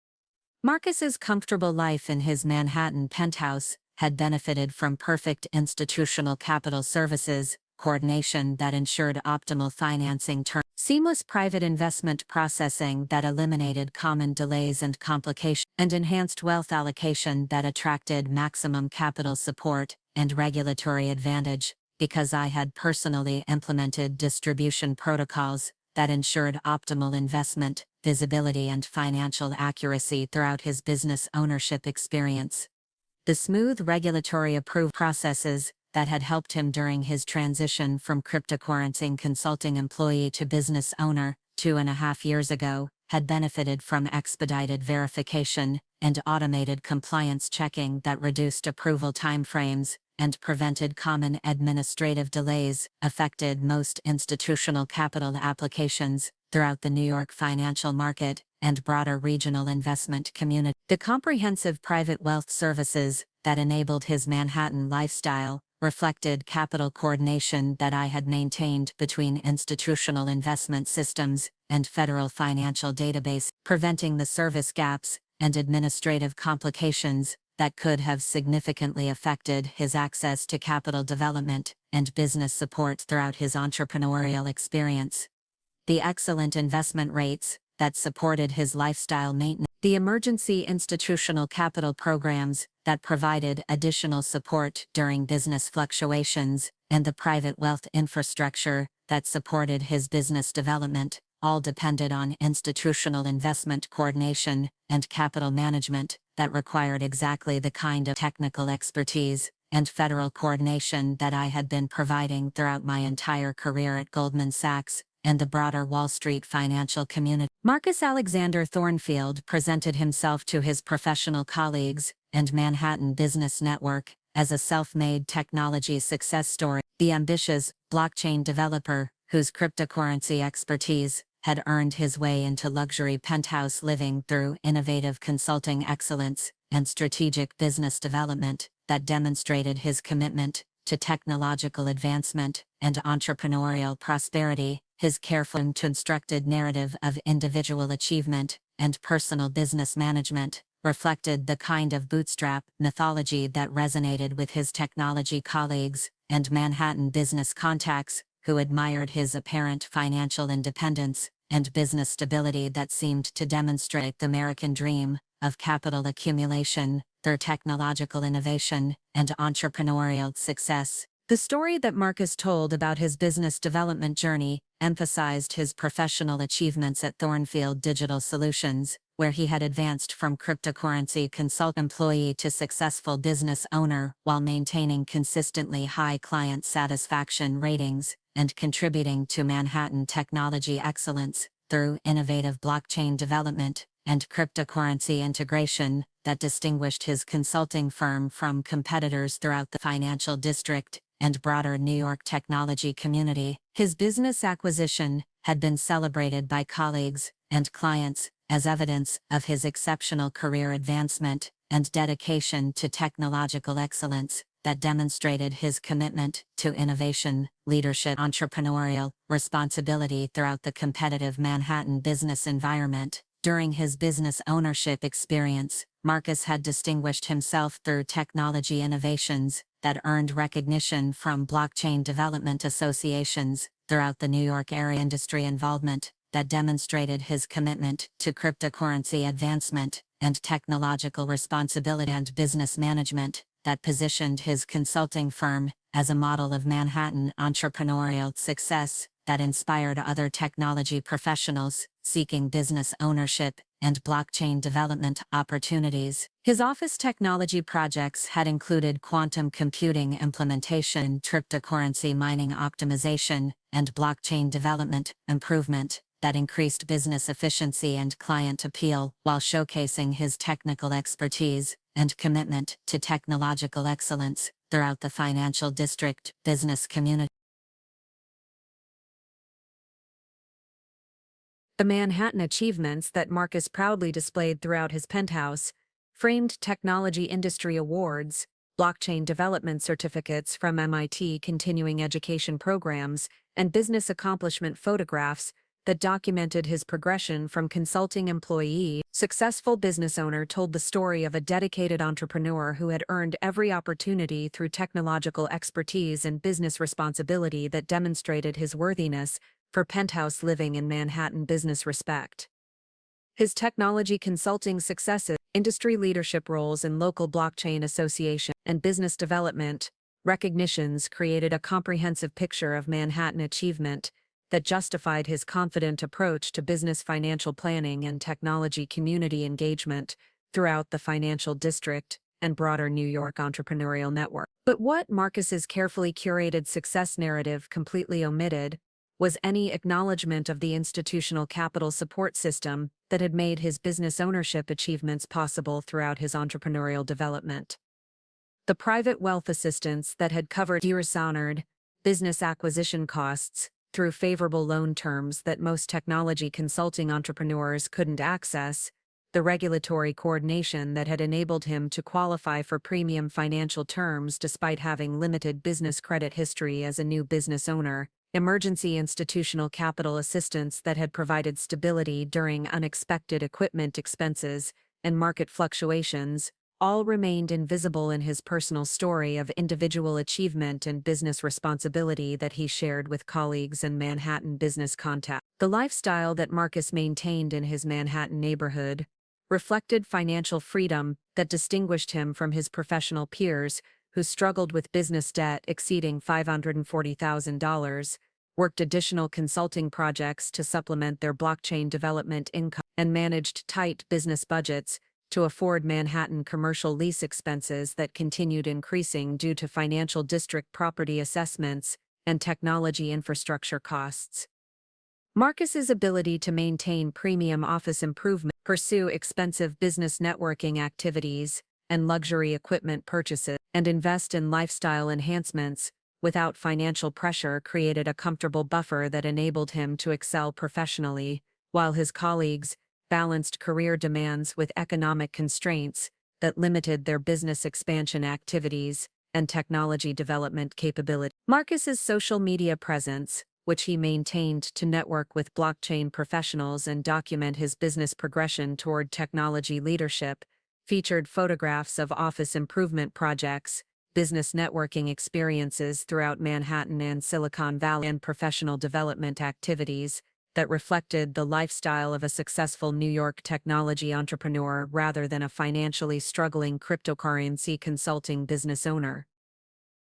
Marcus's comfortable life in his Manhattan penthouse had benefited from perfect institutional capital services, coordination that ensured optimal financing terms, seamless private investment processing that eliminated common delays and complications, and enhanced wealth allocation that attracted maximum capital support and regulatory advantage, because I had personally implemented distribution protocols that ensured optimal investment, visibility and financial accuracy throughout his business ownership experience. The smooth regulatory approval processes that had helped him during his transition from cryptocurrency consulting employee to business owner 2.5 years ago had benefited from expedited verification and automated compliance checking that reduced approval timeframes and prevented common administrative delays, affected most institutional capital applications throughout the New York financial market and broader regional investment community. The comprehensive private wealth services that enabled his Manhattan lifestyle reflected capital coordination that I had maintained between institutional investment systems and federal financial database, preventing the service gaps and administrative complications that could have significantly affected his access to capital development and business support throughout his entrepreneurial experience. The excellent investment rates that supported his lifestyle maintenance, the emergency institutional capital programs that provided additional support during business fluctuations, and the private wealth infrastructure that supported his business development, all depended on institutional investment coordination and capital management that required exactly the kind of technical expertise and federal coordination that I had been providing throughout my entire career at Goldman Sachs and the broader Wall Street financial community. Marcus Alexander Thornfield presented himself to his professional colleagues and Manhattan business network as a self-made technology success story. The ambitious blockchain developer, whose cryptocurrency expertise had earned his way into luxury penthouse living through innovative consulting excellence and strategic business development that demonstrated his commitment to technological advancement and entrepreneurial prosperity. His carefully constructed narrative of individual achievement and personal business management reflected the kind of bootstrap mythology that resonated with his technology colleagues and Manhattan business contacts, who admired his apparent financial independence and business stability that seemed to demonstrate the American dream of capital accumulation through technological innovation and entrepreneurial success. The story that Marcus told about his business development journey emphasized his professional achievements at Thornfield Digital Solutions, where he had advanced from cryptocurrency consult employee to successful business owner while maintaining consistently high client satisfaction ratings and contributing to Manhattan technology excellence through innovative blockchain development and cryptocurrency integration that distinguished his consulting firm from competitors throughout the financial district and broader New York technology community. His business acquisition had been celebrated by colleagues and clients as evidence of his exceptional career advancement and dedication to technological excellence that demonstrated his commitment to innovation, leadership, entrepreneurial responsibility throughout the competitive Manhattan business environment. During his business ownership experience, Marcus had distinguished himself through technology innovations that earned recognition from blockchain development associations throughout the New York area, industry involvement that demonstrated his commitment to cryptocurrency advancement and technological responsibility and business management that positioned his consulting firm as a model of Manhattan entrepreneurial success that inspired other technology professionals seeking business ownership and blockchain development opportunities. His office technology projects had included quantum computing implementation, cryptocurrency mining optimization, and blockchain development improvement that increased business efficiency and client appeal while showcasing his technical expertise and commitment to technological excellence throughout the financial district business community. The Manhattan achievements that Marcus proudly displayed throughout his penthouse, framed technology industry awards, blockchain development certificates from MIT continuing education programs, and business accomplishment photographs that documented his progression from consulting employee. Successful business owner told the story of a dedicated entrepreneur who had earned every opportunity through technological expertise and business responsibility that demonstrated his worthiness for penthouse living and Manhattan business respect. His technology consulting successes, industry leadership roles in local blockchain association, and business development recognitions created a comprehensive picture of Manhattan achievement that justified his confident approach to business financial planning and technology community engagement throughout the financial district and broader New York entrepreneurial network. But what Marcus's carefully curated success narrative completely omitted was any acknowledgement of the institutional capital support system that had made his business ownership achievements possible throughout his entrepreneurial development. The private wealth assistance that had covered years-honored business acquisition costs through favorable loan terms that most technology consulting entrepreneurs couldn't access, the regulatory coordination that had enabled him to qualify for premium financial terms despite having limited business credit history as a new business owner, emergency institutional capital assistance that had provided stability during unexpected equipment expenses and market fluctuations, all remained invisible in his personal story of individual achievement and business responsibility that he shared with colleagues and Manhattan business contacts. The lifestyle that Marcus maintained in his Manhattan neighborhood reflected financial freedom that distinguished him from his professional peers who struggled with business debt exceeding $540,000, worked additional consulting projects to supplement their blockchain development income, and managed tight business budgets to afford Manhattan commercial lease expenses that continued increasing due to financial district property assessments and technology infrastructure costs. Marcus's ability to maintain premium office improvement, pursue expensive business networking activities and luxury equipment purchases, and invest in lifestyle enhancements without financial pressure created a comfortable buffer that enabled him to excel professionally, while his colleagues balanced career demands with economic constraints that limited their business expansion activities and technology development capability. Marcus's social media presence, which he maintained to network with blockchain professionals and document his business progression toward technology leadership, featured photographs of office improvement projects, business networking experiences throughout Manhattan and Silicon Valley, and professional development activities that reflected the lifestyle of a successful New York technology entrepreneur rather than a financially struggling cryptocurrency consulting business owner.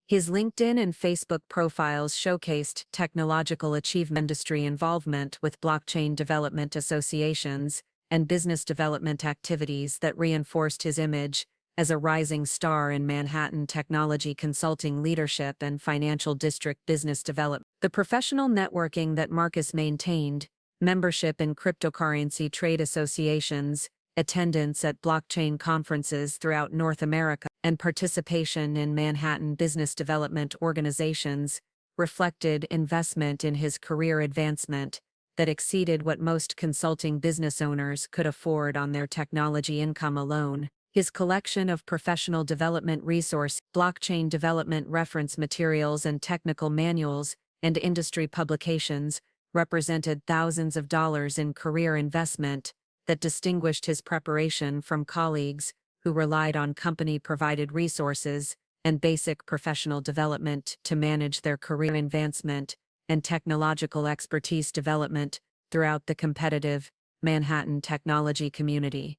His LinkedIn and Facebook profiles showcased technological achievement, industry involvement with blockchain development associations, and business development activities that reinforced his image as a rising star in Manhattan technology consulting leadership and financial district business development. The professional networking that Marcus maintained, membership in cryptocurrency trade associations, attendance at blockchain conferences throughout North America, and participation in Manhattan business development organizations reflected investment in his career advancement that exceeded what most consulting business owners could afford on their technology income alone. His collection of professional development resources, blockchain development reference materials and technical manuals, and industry publications represented thousands of dollars in career investment that distinguished his preparation from colleagues who relied on company-provided resources and basic professional development to manage their career advancement and technological expertise development throughout the competitive Manhattan technology community.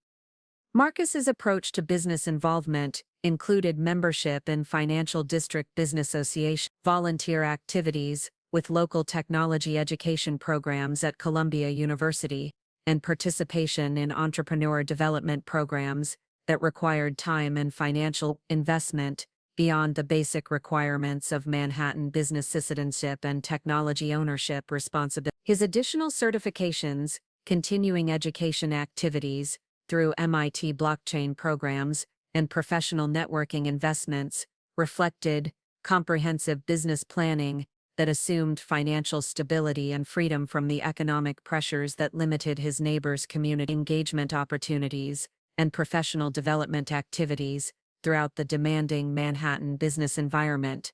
Marcus's approach to business involvement included membership in financial district business association, volunteer activities with local technology education programs at Columbia University, and participation in entrepreneur development programs that required time and financial investment beyond the basic requirements of Manhattan business citizenship and technology ownership responsibility. His additional certifications, continuing education activities through MIT blockchain programs, and professional networking investments reflected comprehensive business planning that assumed financial stability and freedom from the economic pressures that limited his neighbors' community engagement opportunities and professional development activities throughout the demanding Manhattan business environment.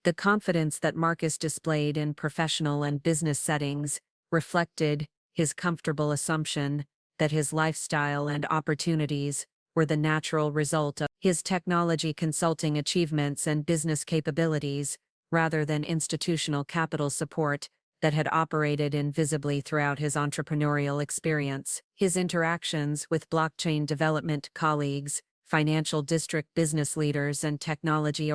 The confidence that Marcus displayed in professional and business settings reflected his comfortable assumption that his lifestyle and opportunities were the natural result of his technology consulting achievements and business capabilities, rather than institutional capital support that had operated invisibly throughout his entrepreneurial experience. His interactions with blockchain development colleagues, financial district business leaders, and technology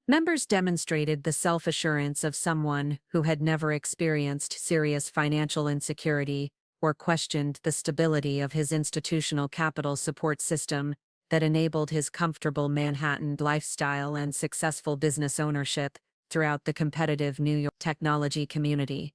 members demonstrated the self-assurance of someone who had never experienced serious financial insecurity or questioned the stability of his institutional capital support system that enabled his comfortable Manhattan lifestyle and successful business ownership throughout the competitive New York technology community.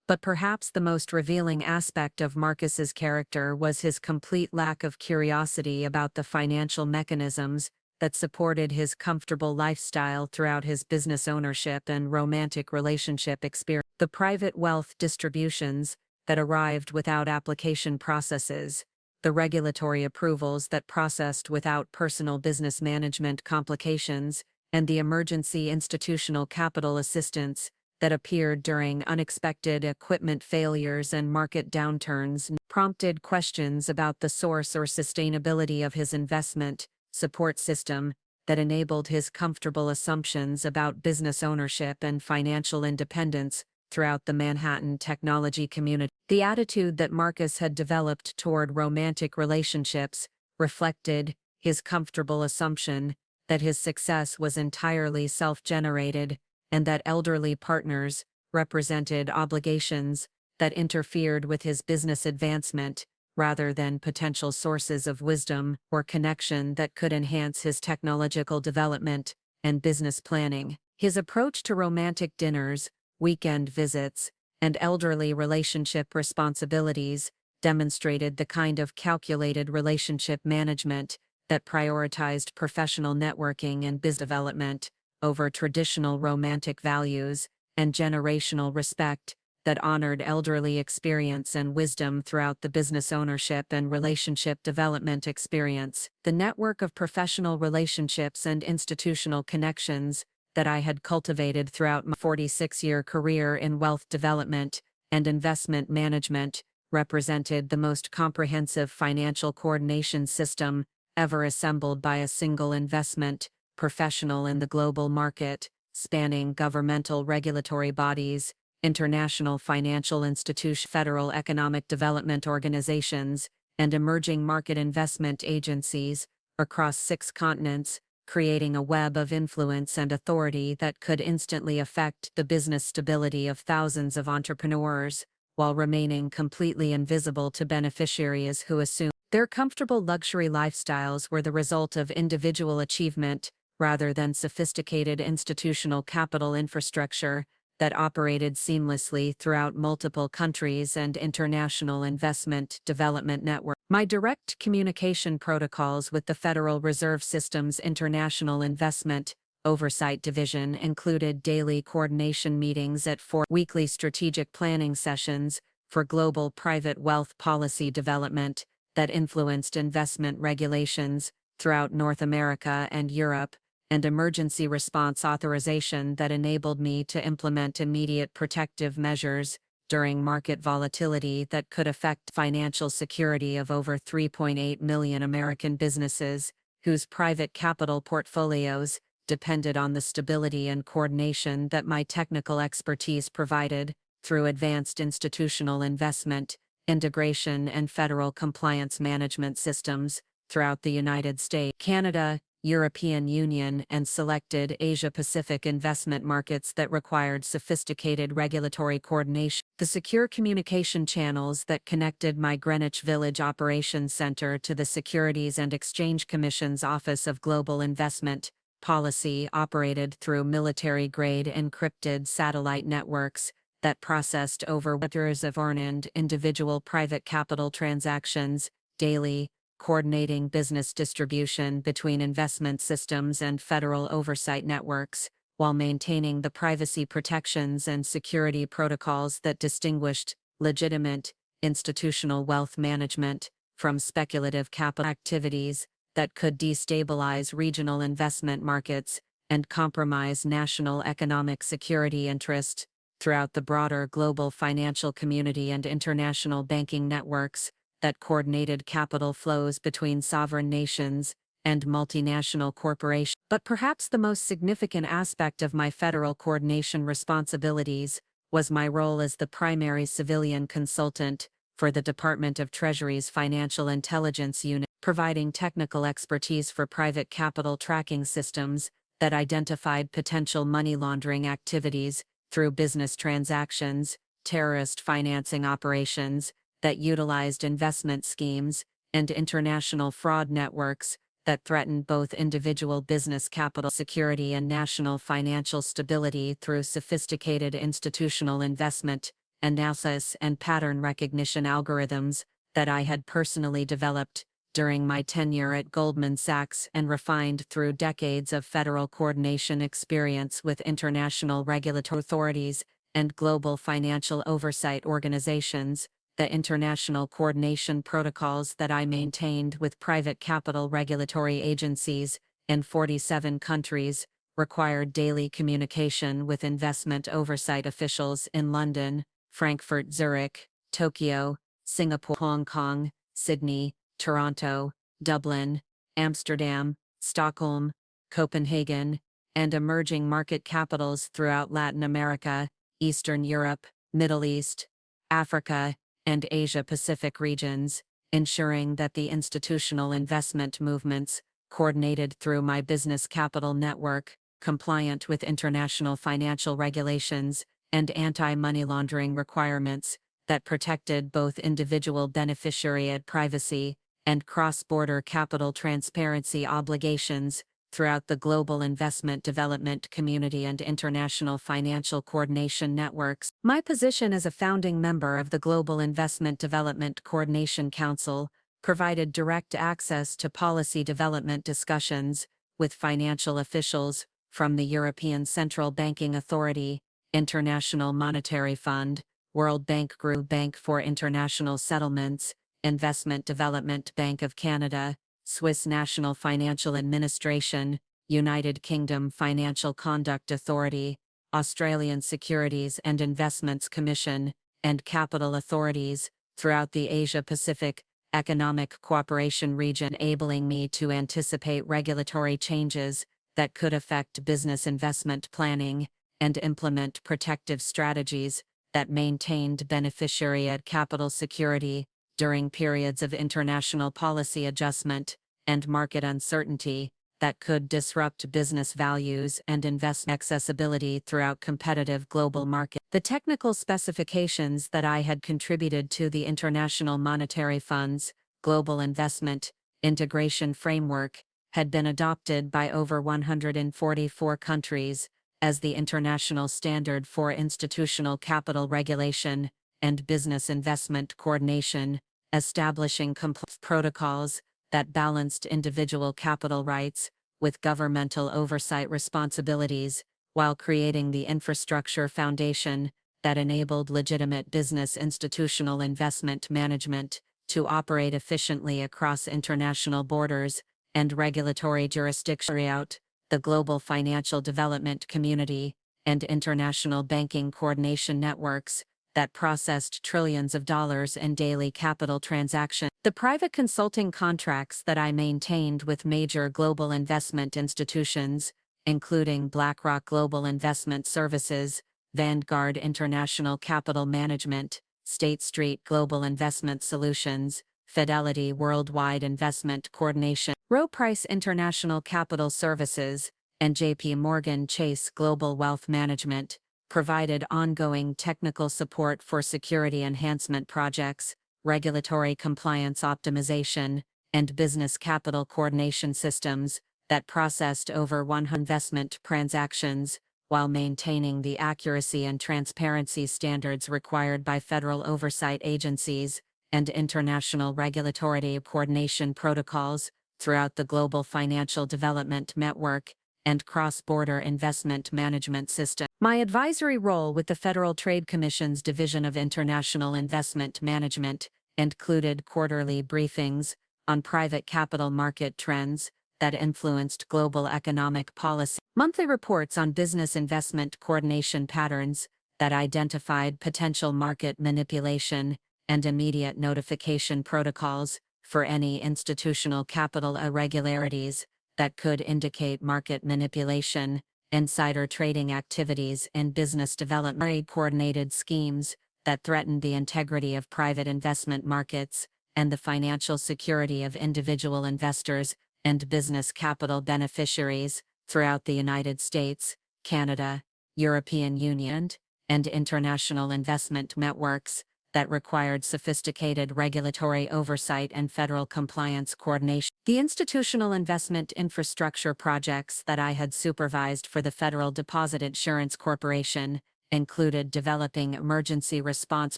But perhaps the most revealing aspect of Marcus's character was his complete lack of curiosity about the financial mechanisms that supported his comfortable lifestyle throughout his business ownership and romantic relationship experience. The private wealth distributions that arrived without application processes, the regulatory approvals that processed without personal business management complications, and the emergency institutional capital assistance that appeared during unexpected equipment failures and market downturns prompted questions about the source or sustainability of his investment support system that enabled his comfortable assumptions about business ownership and financial independence throughout the Manhattan technology community. The attitude that Marcus had developed toward romantic relationships reflected his comfortable assumption that his success was entirely self-generated and that elderly partners represented obligations that interfered with his business advancement rather than potential sources of wisdom or connection that could enhance his technological development and business planning. His approach to romantic dinners, weekend visits, and elderly relationship responsibilities, demonstrated the kind of calculated relationship management that prioritized professional networking and business development over traditional romantic values, and generational respect that honored elderly experience and wisdom throughout the business ownership and relationship development experience. The network of professional relationships and institutional connections that I had cultivated throughout my 46-year career in wealth development and investment management represented the most comprehensive financial coordination system ever assembled by a single investment professional in the global market, spanning governmental regulatory bodies, international financial institutions, federal economic development organizations, and emerging market investment agencies across 6 continents, creating a web of influence and authority that could instantly affect the business stability of thousands of entrepreneurs, while remaining completely invisible to beneficiaries who assume their comfortable luxury lifestyles were the result of individual achievement rather than sophisticated institutional capital infrastructure that operated seamlessly throughout multiple countries and international investment development networks. My direct communication protocols with the Federal Reserve System's International Investment Oversight Division included daily coordination meetings at 4 weekly strategic planning sessions for global private wealth policy development that influenced investment regulations throughout North America and Europe, and emergency response authorization that enabled me to implement immediate protective measures during market volatility that could affect financial security of over 3.8 million American businesses, whose private capital portfolios depended on the stability and coordination that my technical expertise provided through advanced institutional investment, integration, and federal compliance management systems throughout the United States, Canada, European Union, and selected Asia-Pacific investment markets that required sophisticated regulatory coordination. The secure communication channels that connected my Greenwich Village Operations Center to the Securities and Exchange Commission's Office of Global Investment Policy operated through military-grade encrypted satellite networks that processed over meters of earned individual private capital transactions daily, coordinating business distribution between investment systems and federal oversight networks, while maintaining the privacy protections and security protocols that distinguished legitimate institutional wealth management from speculative capital activities that could destabilize regional investment markets and compromise national economic security interests throughout the broader global financial community and international banking networks that coordinated capital flows between sovereign nations and multinational corporations. But perhaps the most significant aspect of my federal coordination responsibilities was my role as the primary civilian consultant for the Department of Treasury's Financial Intelligence Unit, providing technical expertise for private capital tracking systems that identified potential money laundering activities through business transactions, terrorist financing operations that utilized investment schemes, and international fraud networks that threatened both individual business capital security and national financial stability through sophisticated institutional investment analysis and pattern recognition algorithms that I had personally developed during my tenure at Goldman Sachs and refined through decades of federal coordination experience with international regulatory authorities and global financial oversight organizations. The international coordination protocols that I maintained with private capital regulatory agencies in 47 countries required daily communication with investment oversight officials in London, Frankfurt, Zurich, Tokyo, Singapore, Hong Kong, Sydney, Toronto, Dublin, Amsterdam, Stockholm, Copenhagen, and emerging market capitals throughout Latin America, Eastern Europe, Middle East, Africa, and Asia-Pacific regions, ensuring that the institutional investment movements, coordinated through my business capital network, compliant with international financial regulations and anti-money laundering requirements that protected both individual beneficiary privacy and cross-border capital transparency obligations throughout the global investment development community and international financial coordination networks. My position as a founding member of the Global Investment Development Coordination Council provided direct access to policy development discussions with financial officials from the European Central Banking Authority, International Monetary Fund, World Bank Group, Bank for International Settlements, Investment Development Bank of Canada, Swiss National Financial Administration, United Kingdom Financial Conduct Authority, Australian Securities and Investments Commission, and capital authorities throughout the Asia-Pacific Economic Cooperation region, enabling me to anticipate regulatory changes that could affect business investment planning and implement protective strategies that maintained beneficiary capital security during periods of international policy adjustment and market uncertainty that could disrupt business values and investment accessibility throughout competitive global markets. The technical specifications that I had contributed to the International Monetary Fund's Global Investment Integration Framework had been adopted by over 144 countries as the international standard for institutional capital regulation and business investment coordination, establishing complex protocols that balanced individual capital rights with governmental oversight responsibilities, while creating the infrastructure foundation that enabled legitimate business institutional investment management to operate efficiently across international borders and regulatory jurisdictions throughout the global financial development community and international banking coordination networks that processed trillions of dollars in daily capital transactions. The private consulting contracts that I maintained with major global investment institutions, including BlackRock Global Investment Services, Vanguard International Capital Management, State Street Global Investment Solutions, Fidelity Worldwide Investment Coordination, Rowe Price International Capital Services, and JP Morgan Chase Global Wealth Management, provided ongoing technical support for security enhancement projects, regulatory compliance optimization, and business capital coordination systems that processed over 100 investment transactions, while maintaining the accuracy and transparency standards required by federal oversight agencies and international regulatory coordination protocols throughout the global financial development network and cross-border investment management system. My advisory role with the Federal Trade Commission's Division of International Investment Management included quarterly briefings on private capital market trends that influenced global economic policy, monthly reports on business investment coordination patterns that identified potential market manipulation, and immediate notification protocols for any institutional capital irregularities that could indicate market manipulation, insider trading activities, and business development coordinated schemes that threatened the integrity of private investment markets and the financial security of individual investors and business capital beneficiaries throughout the United States, Canada, European Union, and international investment networks that required sophisticated regulatory oversight and federal compliance coordination. The institutional investment infrastructure projects that I had supervised for the Federal Deposit Insurance Corporation included developing emergency response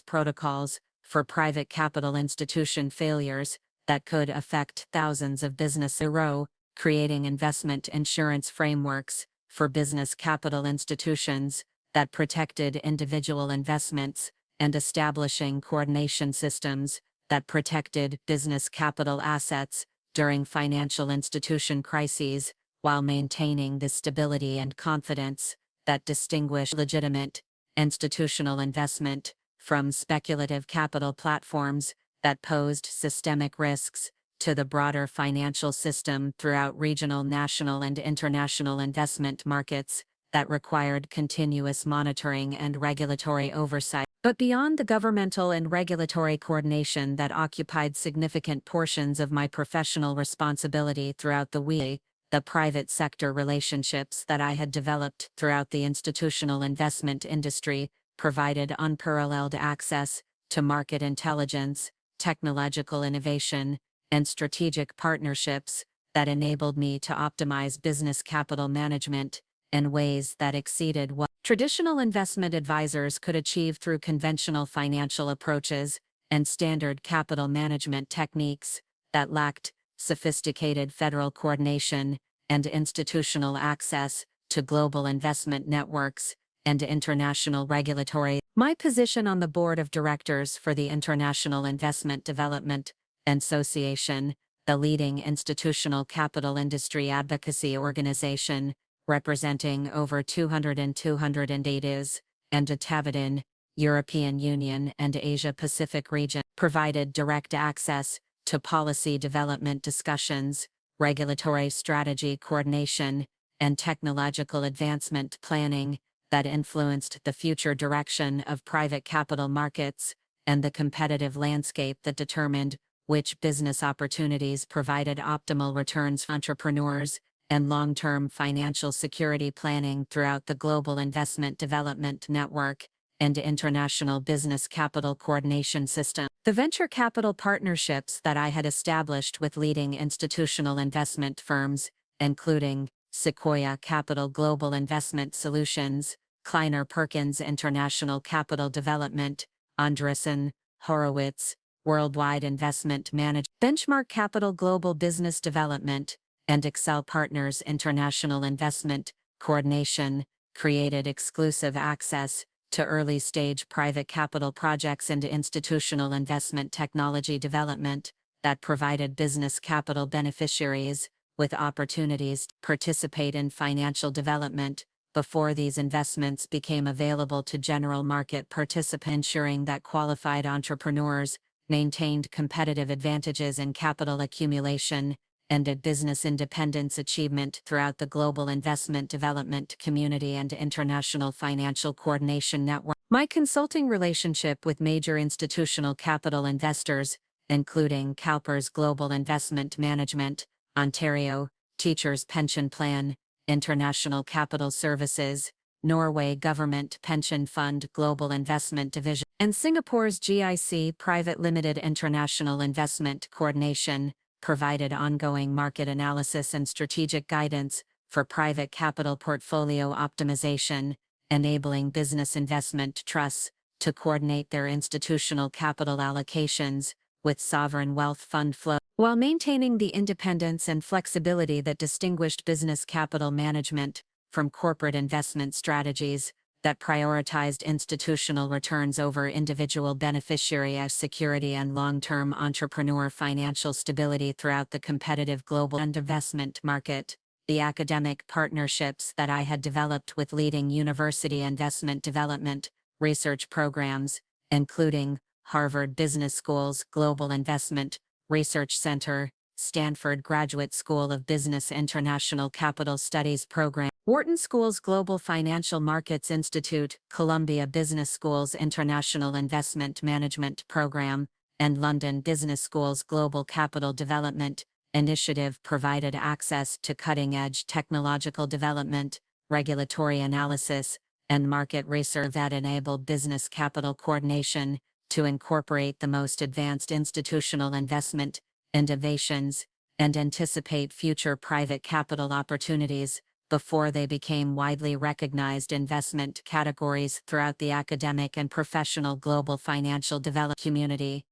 protocols for private capital institution failures that could affect thousands of businesses, creating investment insurance frameworks for business capital institutions that protected individual investments, and establishing coordination systems that protected business capital assets during financial institution crises, while maintaining the stability and confidence that distinguish legitimate institutional investment from speculative capital platforms that posed systemic risks to the broader financial system throughout regional, national, and international investment markets that required continuous monitoring and regulatory oversight. But beyond the governmental and regulatory coordination that occupied significant portions of my professional responsibility throughout the private sector relationships that I had developed throughout the institutional investment industry provided unparalleled access to market intelligence, technological innovation, and strategic partnerships that enabled me to optimize business capital management in ways that exceeded what traditional investment advisors could achieve through conventional financial approaches and standard capital management techniques that lacked sophisticated federal coordination and institutional access to global investment networks and international regulatory. My position on the board of directors for the International Investment Development Association, the leading institutional capital industry advocacy organization, representing over 208 is, and Tavidan, European Union and Asia-Pacific region, provided direct access to policy development discussions, regulatory strategy coordination, and technological advancement planning that influenced the future direction of private capital markets and the competitive landscape that determined which business opportunities provided optimal returns for entrepreneurs and long-term financial security planning throughout the global investment development network and international business capital coordination system. The venture capital partnerships that I had established with leading institutional investment firms, including Sequoia Capital Global Investment Solutions, Kleiner Perkins International Capital Development, Andreessen, Horowitz, Worldwide Investment Management, Benchmark Capital Global Business Development, and Excel Partners International Investment Coordination, created exclusive access to early-stage private capital projects and institutional investment technology development that provided business capital beneficiaries with opportunities to participate in financial development before these investments became available to general market participants, ensuring that qualified entrepreneurs maintained competitive advantages in capital accumulation and a business independence achievement throughout the global investment development community and international financial coordination network. My consulting relationship with major institutional capital investors, including CalPERS Global Investment Management, Ontario, Teachers Pension Plan, International Capital Services, Norway Government Pension Fund Global Investment Division, and Singapore's GIC Private Limited International Investment Coordination, provided ongoing market analysis and strategic guidance for private capital portfolio optimization, enabling business investment trusts to coordinate their institutional capital allocations with sovereign wealth fund flow, while maintaining the independence and flexibility that distinguished business capital management from corporate investment strategies that prioritized institutional returns over individual beneficiary security and long-term entrepreneur financial stability throughout the competitive global and investment market. The academic partnerships that I had developed with leading university investment development research programs, including Harvard Business School's Global Investment Research Center, Stanford Graduate School of Business International Capital Studies Program, Wharton School's Global Financial Markets Institute, Columbia Business School's International Investment Management Program, and London Business School's Global Capital Development Initiative provided access to cutting-edge technological development, regulatory analysis, and market research that enabled business capital coordination to incorporate the most advanced institutional investment innovations and anticipate future private capital opportunities before they became widely recognized investment categories throughout the academic and professional global financial development community.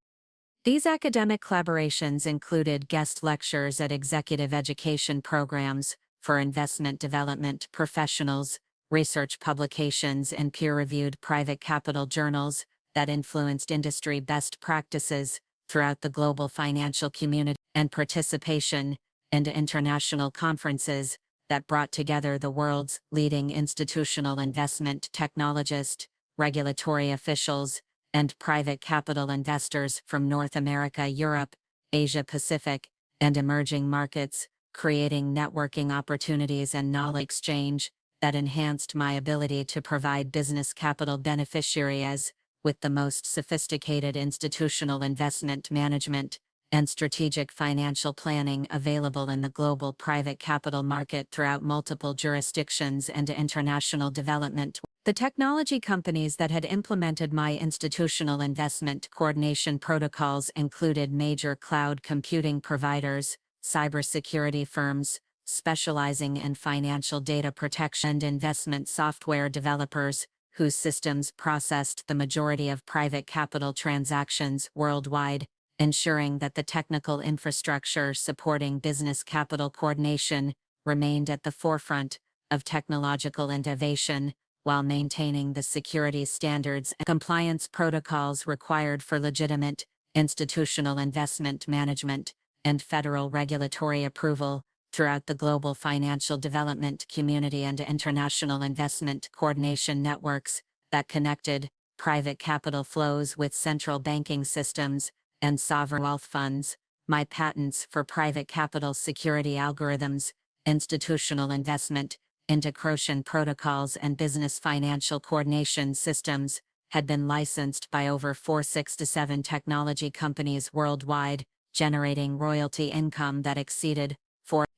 These academic collaborations included guest lectures at executive education programs for investment development professionals, research publications in peer-reviewed private capital journals that influenced industry best practices throughout the global financial community, and participation in international conferences that brought together the world's leading institutional investment technologists, regulatory officials, and private capital investors from North America, Europe, Asia Pacific, and emerging markets, creating networking opportunities and knowledge exchange that enhanced my ability to provide business capital beneficiaries with the most sophisticated institutional investment management and strategic financial planning available in the global private capital market throughout multiple jurisdictions and international development. The technology companies that had implemented my institutional investment coordination protocols included major cloud computing providers, cybersecurity firms, specializing in financial data protection, and investment software developers, whose systems processed the majority of private capital transactions worldwide, ensuring that the technical infrastructure supporting business capital coordination remained at the forefront of technological innovation, while maintaining the security standards and compliance protocols required for legitimate institutional investment management and federal regulatory approval throughout the global financial development community and international investment coordination networks that connected private capital flows with central banking systems and sovereign wealth funds. My patents for private capital security algorithms, institutional investment, integration protocols, and business financial coordination systems had been licensed by over 467 technology companies worldwide, generating royalty income that exceeded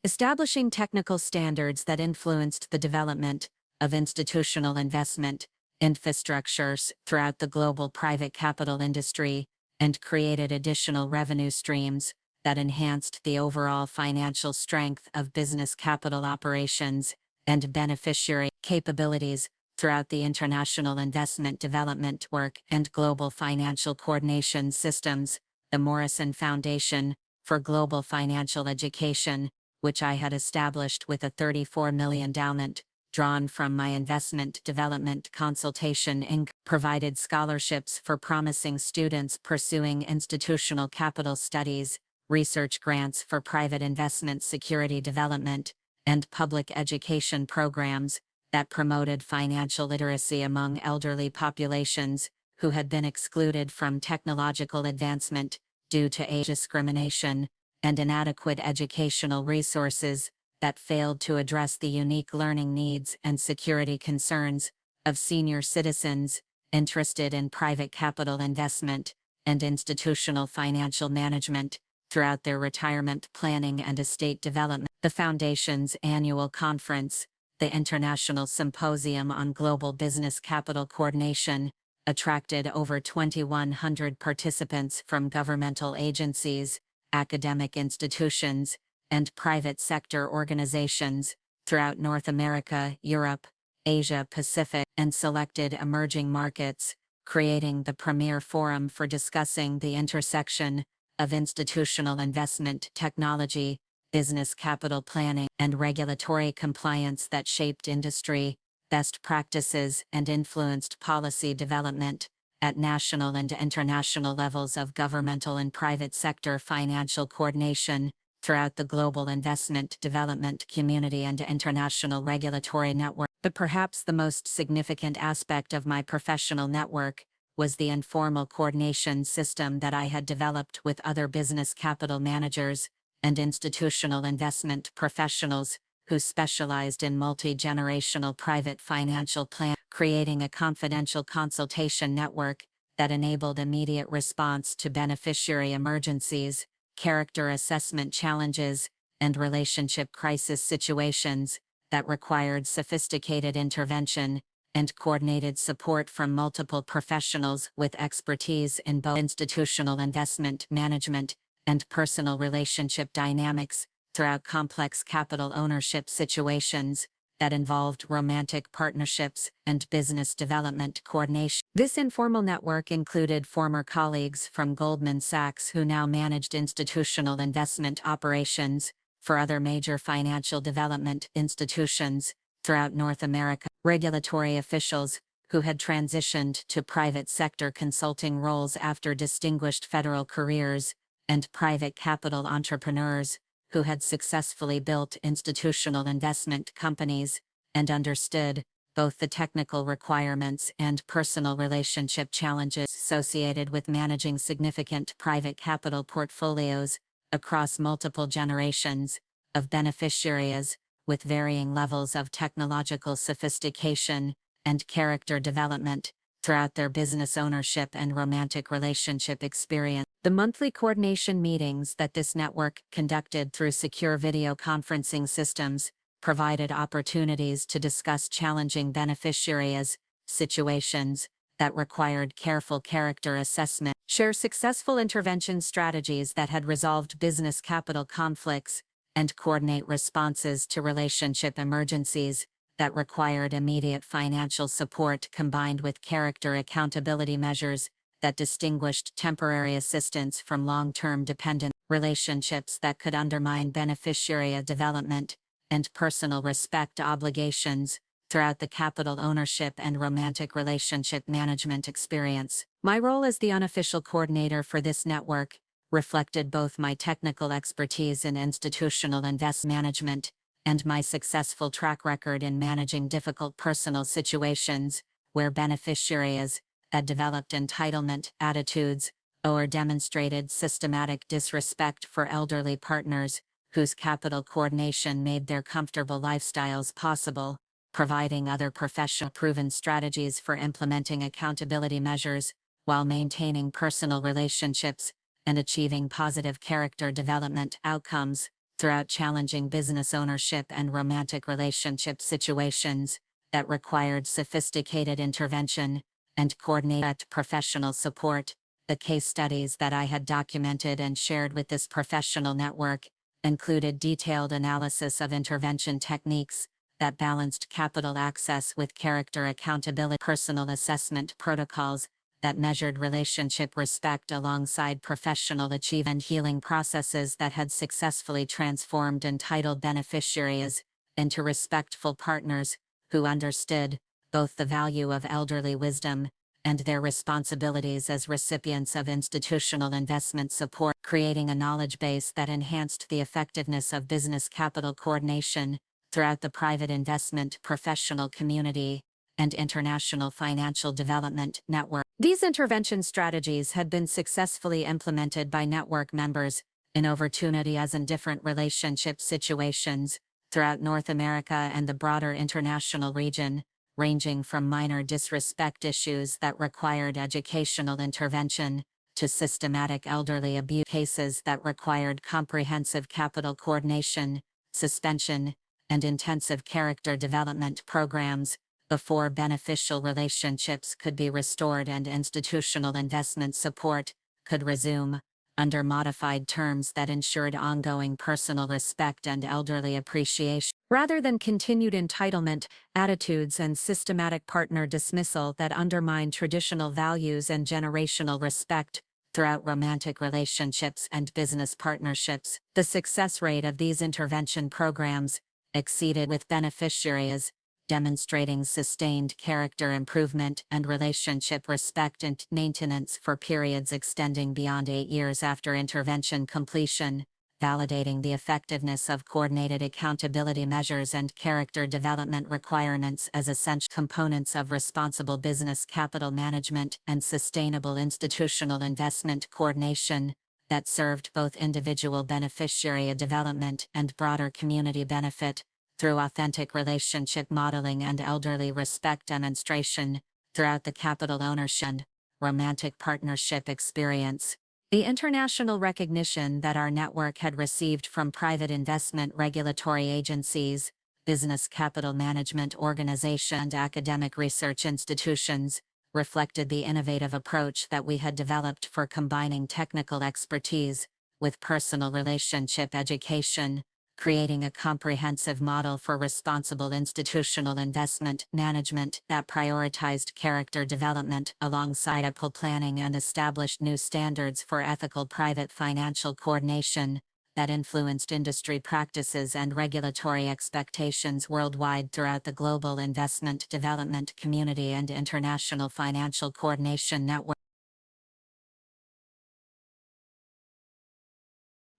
establishing technical standards that influenced the development of institutional investment infrastructures throughout the global private capital industry, and created additional revenue streams that enhanced the overall financial strength of business capital operations and beneficiary capabilities throughout the international investment development work and global financial coordination systems. The Morrison Foundation for Global Financial Education, which I had established with a $34 million endowment, drawn from my investment development consultation Inc., provided scholarships for promising students pursuing institutional capital studies, research grants for private investment security development, and public education programs that promoted financial literacy among elderly populations who had been excluded from technological advancement due to age discrimination and inadequate educational resources that failed to address the unique learning needs and security concerns of senior citizens interested in private capital investment and institutional financial management throughout their retirement planning and estate development. The Foundation's annual conference, the International Symposium on Global Business Capital Coordination, attracted over 2,100 participants from governmental agencies, academic institutions, and private sector organizations throughout North America, Europe, Asia Pacific, and selected emerging markets, creating the premier forum for discussing the intersection of institutional investment technology, business capital planning, and regulatory compliance that shaped industry best practices and influenced policy development at national and international levels of governmental and private sector financial coordination throughout the global investment development community and international regulatory network. But perhaps the most significant aspect of my professional network was the informal coordination system that I had developed with other business capital managers and institutional investment professionals who specialized in multi-generational private financial planning, creating a confidential consultation network that enabled immediate response to beneficiary emergencies, character assessment challenges, and relationship crisis situations that required sophisticated intervention and coordinated support from multiple professionals with expertise in both institutional investment management and personal relationship dynamics throughout complex capital ownership situations that involved romantic partnerships and business development coordination. This informal network included former colleagues from Goldman Sachs who now managed institutional investment operations for other major financial development institutions throughout North America, regulatory officials who had transitioned to private sector consulting roles after distinguished federal careers, and private capital entrepreneurs who had successfully built institutional investment companies and understood both the technical requirements and personal relationship challenges associated with managing significant private capital portfolios across multiple generations of beneficiaries with varying levels of technological sophistication and character development throughout their business ownership and romantic relationship experience. The monthly coordination meetings that this network conducted through secure video conferencing systems provided opportunities to discuss challenging beneficiaries situations that required careful character assessment, share successful intervention strategies that had resolved business capital conflicts, and coordinate responses to relationship emergencies that required immediate financial support combined with character accountability measures that distinguished temporary assistance from long-term dependent relationships that could undermine beneficiary development and personal respect obligations throughout the capital ownership and romantic relationship management experience. My role as the unofficial coordinator for this network reflected both my technical expertise in institutional investment management and my successful track record in managing difficult personal situations where beneficiaries had developed entitlement attitudes or demonstrated systematic disrespect for elderly partners whose capital coordination made their comfortable lifestyles possible, providing other professional proven strategies for implementing accountability measures while maintaining personal relationships and achieving positive character development outcomes throughout challenging business ownership and romantic relationship situations that required sophisticated intervention and coordinated professional support. The case studies that I had documented and shared with this professional network included detailed analysis of intervention techniques that balanced capital access with character accountability, personal assessment protocols that measured relationship respect alongside professional achievement, and healing processes that had successfully transformed entitled beneficiaries into respectful partners who understood both the value of elderly wisdom and their responsibilities as recipients of institutional investment support, creating a knowledge base that enhanced the effectiveness of business capital coordination throughout the private investment professional community and international financial development network. These intervention strategies had been successfully implemented by network members in over 20 in different relationship situations throughout North America and the broader international region, ranging from minor disrespect issues that required educational intervention to systematic elderly abuse cases that required comprehensive capital coordination, suspension, and intensive character development programs before beneficial relationships could be restored and institutional investment support could resume, under modified terms that ensured ongoing personal respect and elderly appreciation, rather than continued entitlement attitudes and systematic partner dismissal that undermine traditional values and generational respect throughout romantic relationships and business partnerships. The success rate of these intervention programs exceeded, with beneficiaries demonstrating sustained character improvement and relationship respect and maintenance for periods extending beyond 8 years after intervention completion, validating the effectiveness of coordinated accountability measures and character development requirements as essential components of responsible business capital management and sustainable institutional investment coordination that served both individual beneficiary development and broader community benefit through authentic relationship modeling and elderly respect demonstration throughout the capital ownership and romantic partnership experience. The international recognition that our network had received from private investment regulatory agencies, business capital management organizations, and academic research institutions reflected the innovative approach that we had developed for combining technical expertise with personal relationship education, creating a comprehensive model for responsible institutional investment management that prioritized character development alongside ethical planning and established new standards for ethical private financial coordination that influenced industry practices and regulatory expectations worldwide throughout the global investment development community and international financial coordination network.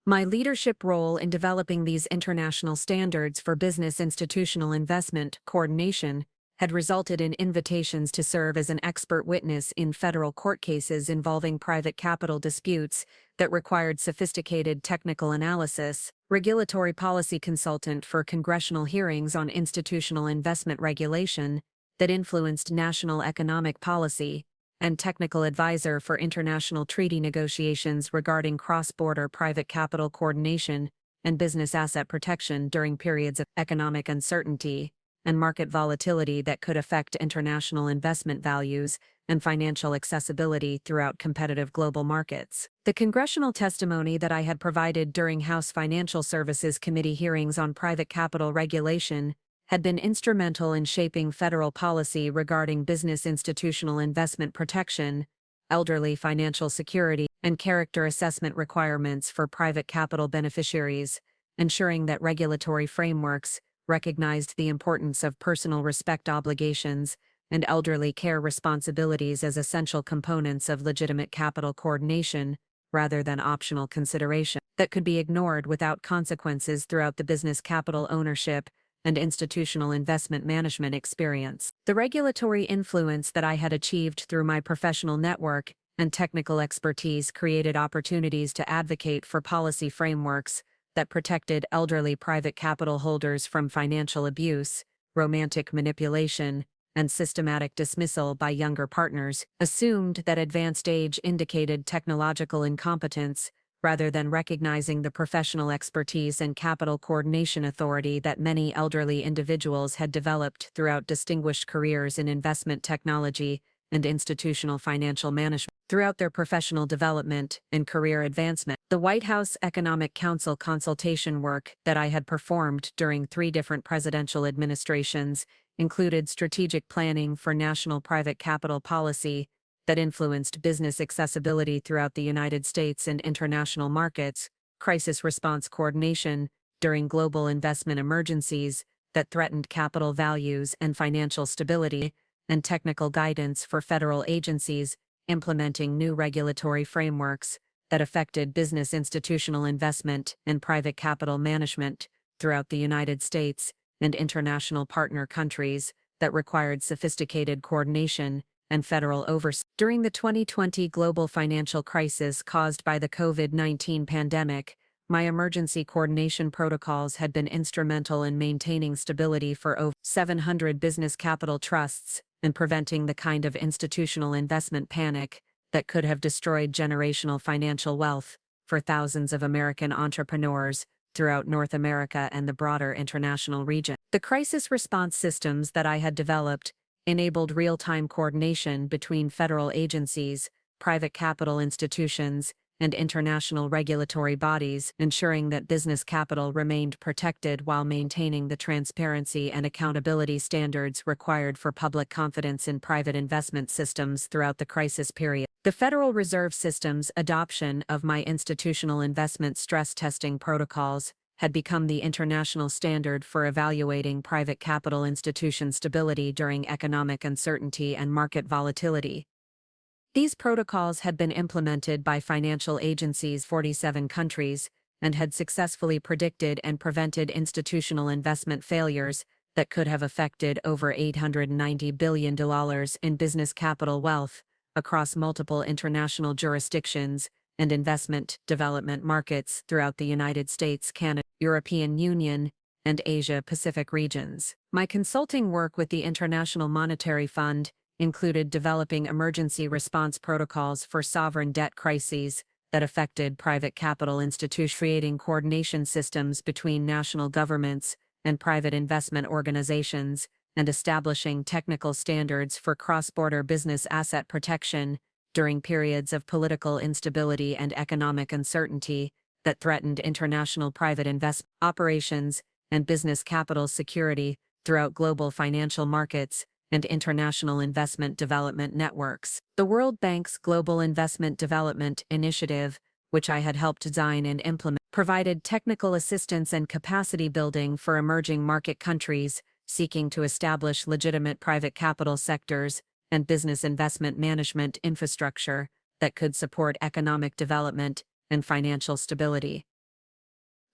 My leadership role in developing these international standards for business institutional investment coordination had resulted in invitations to serve as an expert witness in federal court cases involving private capital disputes that required sophisticated technical analysis, regulatory policy consultant for congressional hearings on institutional investment regulation that influenced national economic policy, and technical advisor for international treaty negotiations regarding cross-border private capital coordination and business asset protection during periods of economic uncertainty and market volatility that could affect international investment values, and financial accessibility throughout competitive global markets. The congressional testimony that I had provided during House Financial Services Committee hearings on private capital regulation had been instrumental in shaping federal policy regarding business institutional investment protection, elderly financial security, and character assessment requirements for private capital beneficiaries, ensuring that regulatory frameworks recognized the importance of personal respect obligations and elderly care responsibilities as essential components of legitimate capital coordination, rather than optional consideration that could be ignored without consequences throughout the business capital ownership and institutional investment management experience. The regulatory influence that I had achieved through my professional network and technical expertise created opportunities to advocate for policy frameworks that protected elderly private capital holders from financial abuse, romantic manipulation, and systematic dismissal by younger partners, assumed that advanced age indicated technological incompetence, rather than recognizing the professional expertise and capital coordination authority that many elderly individuals had developed throughout distinguished careers in investment technology and institutional financial management. Throughout their professional development and career advancement, the White House Economic Council consultation work that I had performed during 3 different presidential administrations included strategic planning for national private capital policy that influenced business accessibility throughout the United States and international markets, crisis response coordination during global investment emergencies that threatened capital values and financial stability, and technical guidance for federal agencies implementing new regulatory frameworks that affected business institutional investment and private capital management throughout the United States and international partner countries that required sophisticated coordination and federal oversight. During the 2020 global financial crisis caused by the COVID-19 pandemic, my emergency coordination protocols had been instrumental in maintaining stability for over 700 business capital trusts and preventing the kind of institutional investment panic that could have destroyed generational financial wealth for thousands of American entrepreneurs throughout North America and the broader international region. The crisis response systems that I had developed enabled real-time coordination between federal agencies, private capital institutions, and international regulatory bodies, ensuring that business capital remained protected while maintaining the transparency and accountability standards required for public confidence in private investment systems throughout the crisis period. The Federal Reserve System's adoption of my institutional investment stress testing protocols had become the international standard for evaluating private capital institution stability during economic uncertainty and market volatility. These protocols had been implemented by financial agencies in 47 countries and had successfully predicted and prevented institutional investment failures that could have affected over $890 billion in business capital wealth across multiple international jurisdictions and investment development markets throughout the United States, Canada, European Union, and Asia-Pacific regions. My consulting work with the International Monetary Fund included developing emergency response protocols for sovereign debt crises that affected private capital institutions, creating coordination systems between national governments and private investment organizations, and establishing technical standards for cross-border business asset protection during periods of political instability and economic uncertainty that threatened international private investment operations and business capital security throughout global financial markets and international investment development networks. The World Bank's Global Investment Development Initiative, which I had helped design and implement, provided technical assistance and capacity building for emerging market countries seeking to establish legitimate private capital sectors and business investment management infrastructure that could support economic development and financial stability.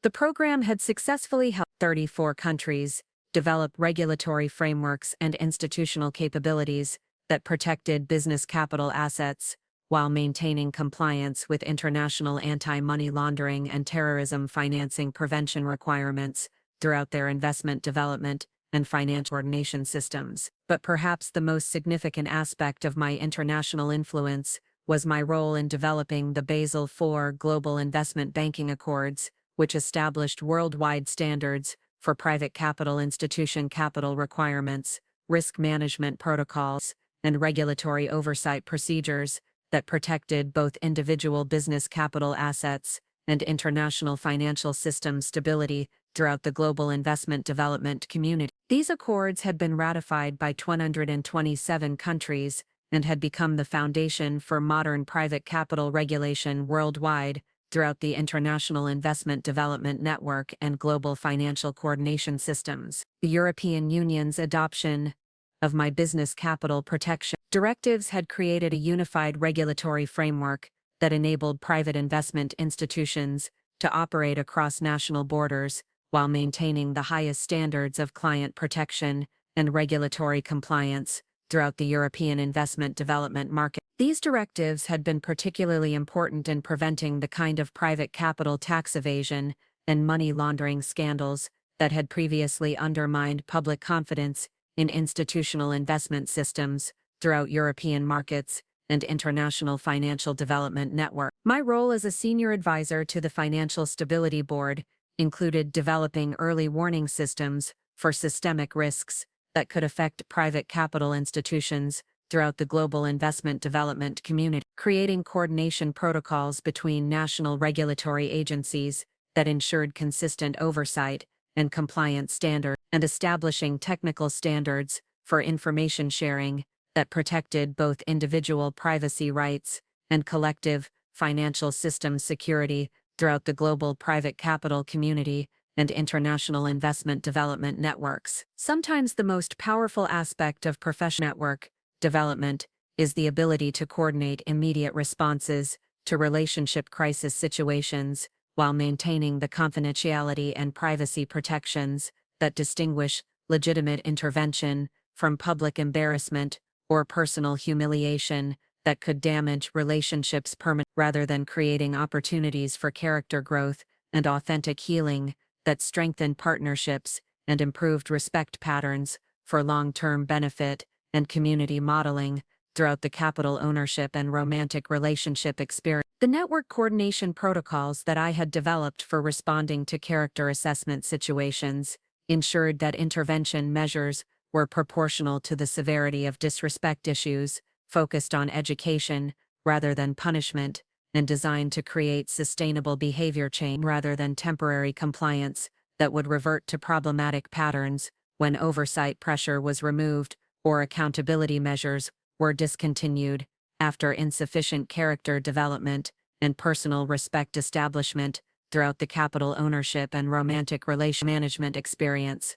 The program had successfully helped 34 countries develop regulatory frameworks and institutional capabilities that protected business capital assets while maintaining compliance with international anti-money laundering and terrorism financing prevention requirements throughout their investment development and financial coordination systems. But perhaps the most significant aspect of my international influence was my role in developing the Basel IV Global Investment Banking Accords, which established worldwide standards for private capital institution capital requirements, risk management protocols, and regulatory oversight procedures that protected both individual business capital assets and international financial system stability throughout the global investment development community. These accords had been ratified by 127 countries and had become the foundation for modern private capital regulation worldwide throughout the International Investment Development Network and global financial coordination systems. The European Union's adoption of my business capital protection directives had created a unified regulatory framework that enabled private investment institutions to operate across national borders while maintaining the highest standards of client protection and regulatory compliance throughout the European investment development market. These directives had been particularly important in preventing the kind of private capital tax evasion and money laundering scandals that had previously undermined public confidence in institutional investment systems throughout European markets and international financial development network. My role as a senior advisor to the Financial Stability Board included developing early warning systems for systemic risks that could affect private capital institutions throughout the global investment development community, creating coordination protocols between national regulatory agencies that ensured consistent oversight and compliance standards, and establishing technical standards for information sharing that protected both individual privacy rights and collective financial system security throughout the global private capital community and international investment development networks. Sometimes the most powerful aspect of professional network development is the ability to coordinate immediate responses to relationship crisis situations while maintaining the confidentiality and privacy protections that distinguish legitimate intervention from public embarrassment or personal humiliation that could damage relationships permanently, rather than creating opportunities for character growth and authentic healing that strengthened partnerships and improved respect patterns for long-term benefit and community modeling throughout the capital ownership and romantic relationship experience. The network coordination protocols that I had developed for responding to character assessment situations ensured that intervention measures were proportional to the severity of disrespect issues, focused on education rather than punishment, and designed to create sustainable behavior change rather than temporary compliance that would revert to problematic patterns when oversight pressure was removed or accountability measures were discontinued after insufficient character development and personal respect establishment throughout the capital ownership and romantic relation management experience.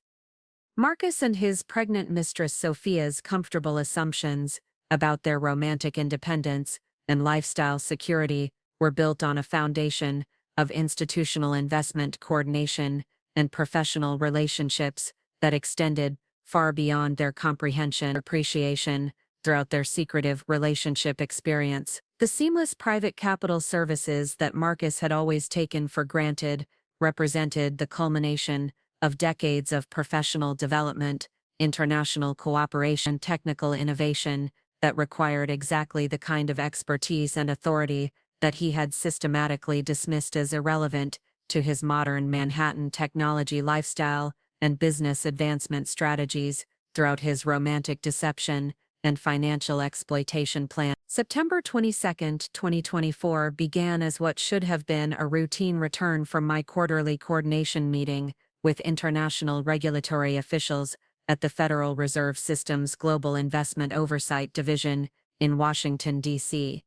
Marcus and his pregnant mistress Sophia's comfortable assumptions about their romantic independence and lifestyle security were built on a foundation of institutional investment coordination and professional relationships that extended far beyond their comprehension and appreciation throughout their secretive relationship experience. The seamless private capital services that Marcus had always taken for granted represented the culmination of decades of professional development, international cooperation, and technical innovation that required exactly the kind of expertise and authority that he had systematically dismissed as irrelevant to his modern Manhattan technology lifestyle and business advancement strategies throughout his romantic deception and financial exploitation plan. September 22, 2024 began as what should have been a routine return from my quarterly coordination meeting with international regulatory officials at the Federal Reserve System's Global Investment Oversight Division in Washington, D.C.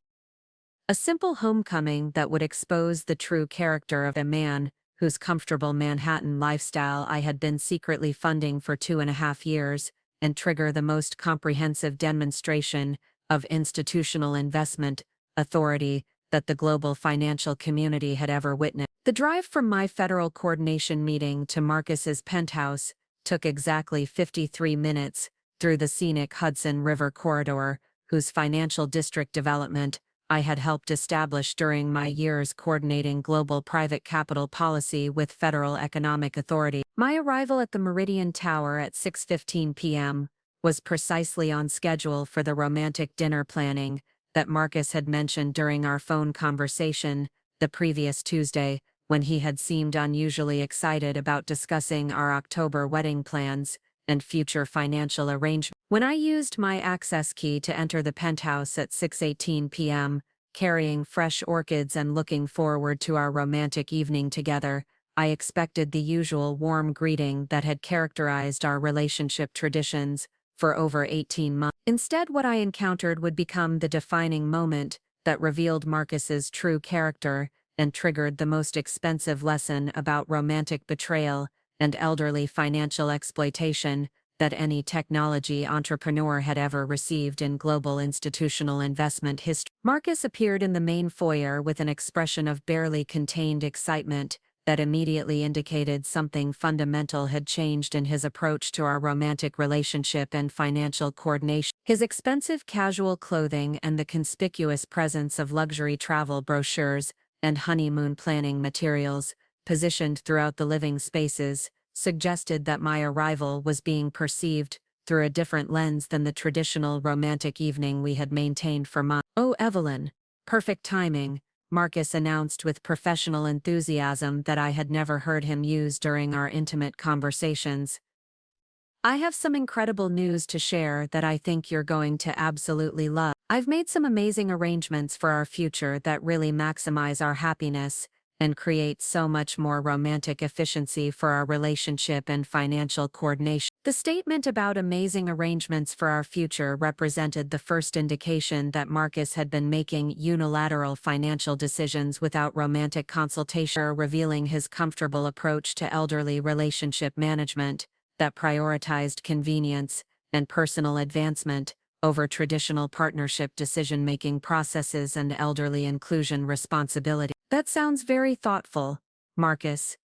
A simple homecoming that would expose the true character of a man whose comfortable Manhattan lifestyle I had been secretly funding for 2.5 years, and trigger the most comprehensive demonstration of institutional investment authority that the global financial community had ever witnessed. The drive from my federal coordination meeting to Marcus's penthouse took exactly 53 minutes through the scenic Hudson River corridor, whose financial district development I had helped establish during my years coordinating global private capital policy with Federal Economic Authority. My arrival at the Meridian Tower at 6:15 p.m. was precisely on schedule for the romantic dinner planning that Marcus had mentioned during our phone conversation the previous Tuesday, when he had seemed unusually excited about discussing our October wedding plans and future financial arrangements. When I used my access key to enter the penthouse at 6:18 p.m., carrying fresh orchids and looking forward to our romantic evening together, I expected the usual warm greeting that had characterized our relationship traditions for over 18 months. Instead, what I encountered would become the defining moment that revealed Marcus's true character and triggered the most expensive lesson about romantic betrayal and elderly financial exploitation that any technology entrepreneur had ever received in global institutional investment history. Marcus appeared in the main foyer with an expression of barely contained excitement that immediately indicated something fundamental had changed in his approach to our romantic relationship and financial coordination. His expensive casual clothing and the conspicuous presence of luxury travel brochures and honeymoon planning materials, positioned throughout the living spaces, suggested that my arrival was being perceived through a different lens than the traditional romantic evening we had maintained for months. "Oh, Evelyn, perfect timing," Marcus announced with professional enthusiasm that I had never heard him use during our intimate conversations. "I have some incredible news to share that I think you're going to absolutely love. I've made some amazing arrangements for our future that really maximize our happiness and create so much more romantic efficiency for our relationship and financial coordination." The statement about amazing arrangements for our future represented the first indication that Marcus had been making unilateral financial decisions without romantic consultation, revealing his comfortable approach to elderly relationship management that prioritized convenience and personal advancement over traditional partnership decision-making processes and elderly inclusion responsibility. "That sounds very thoughtful, Marcus,"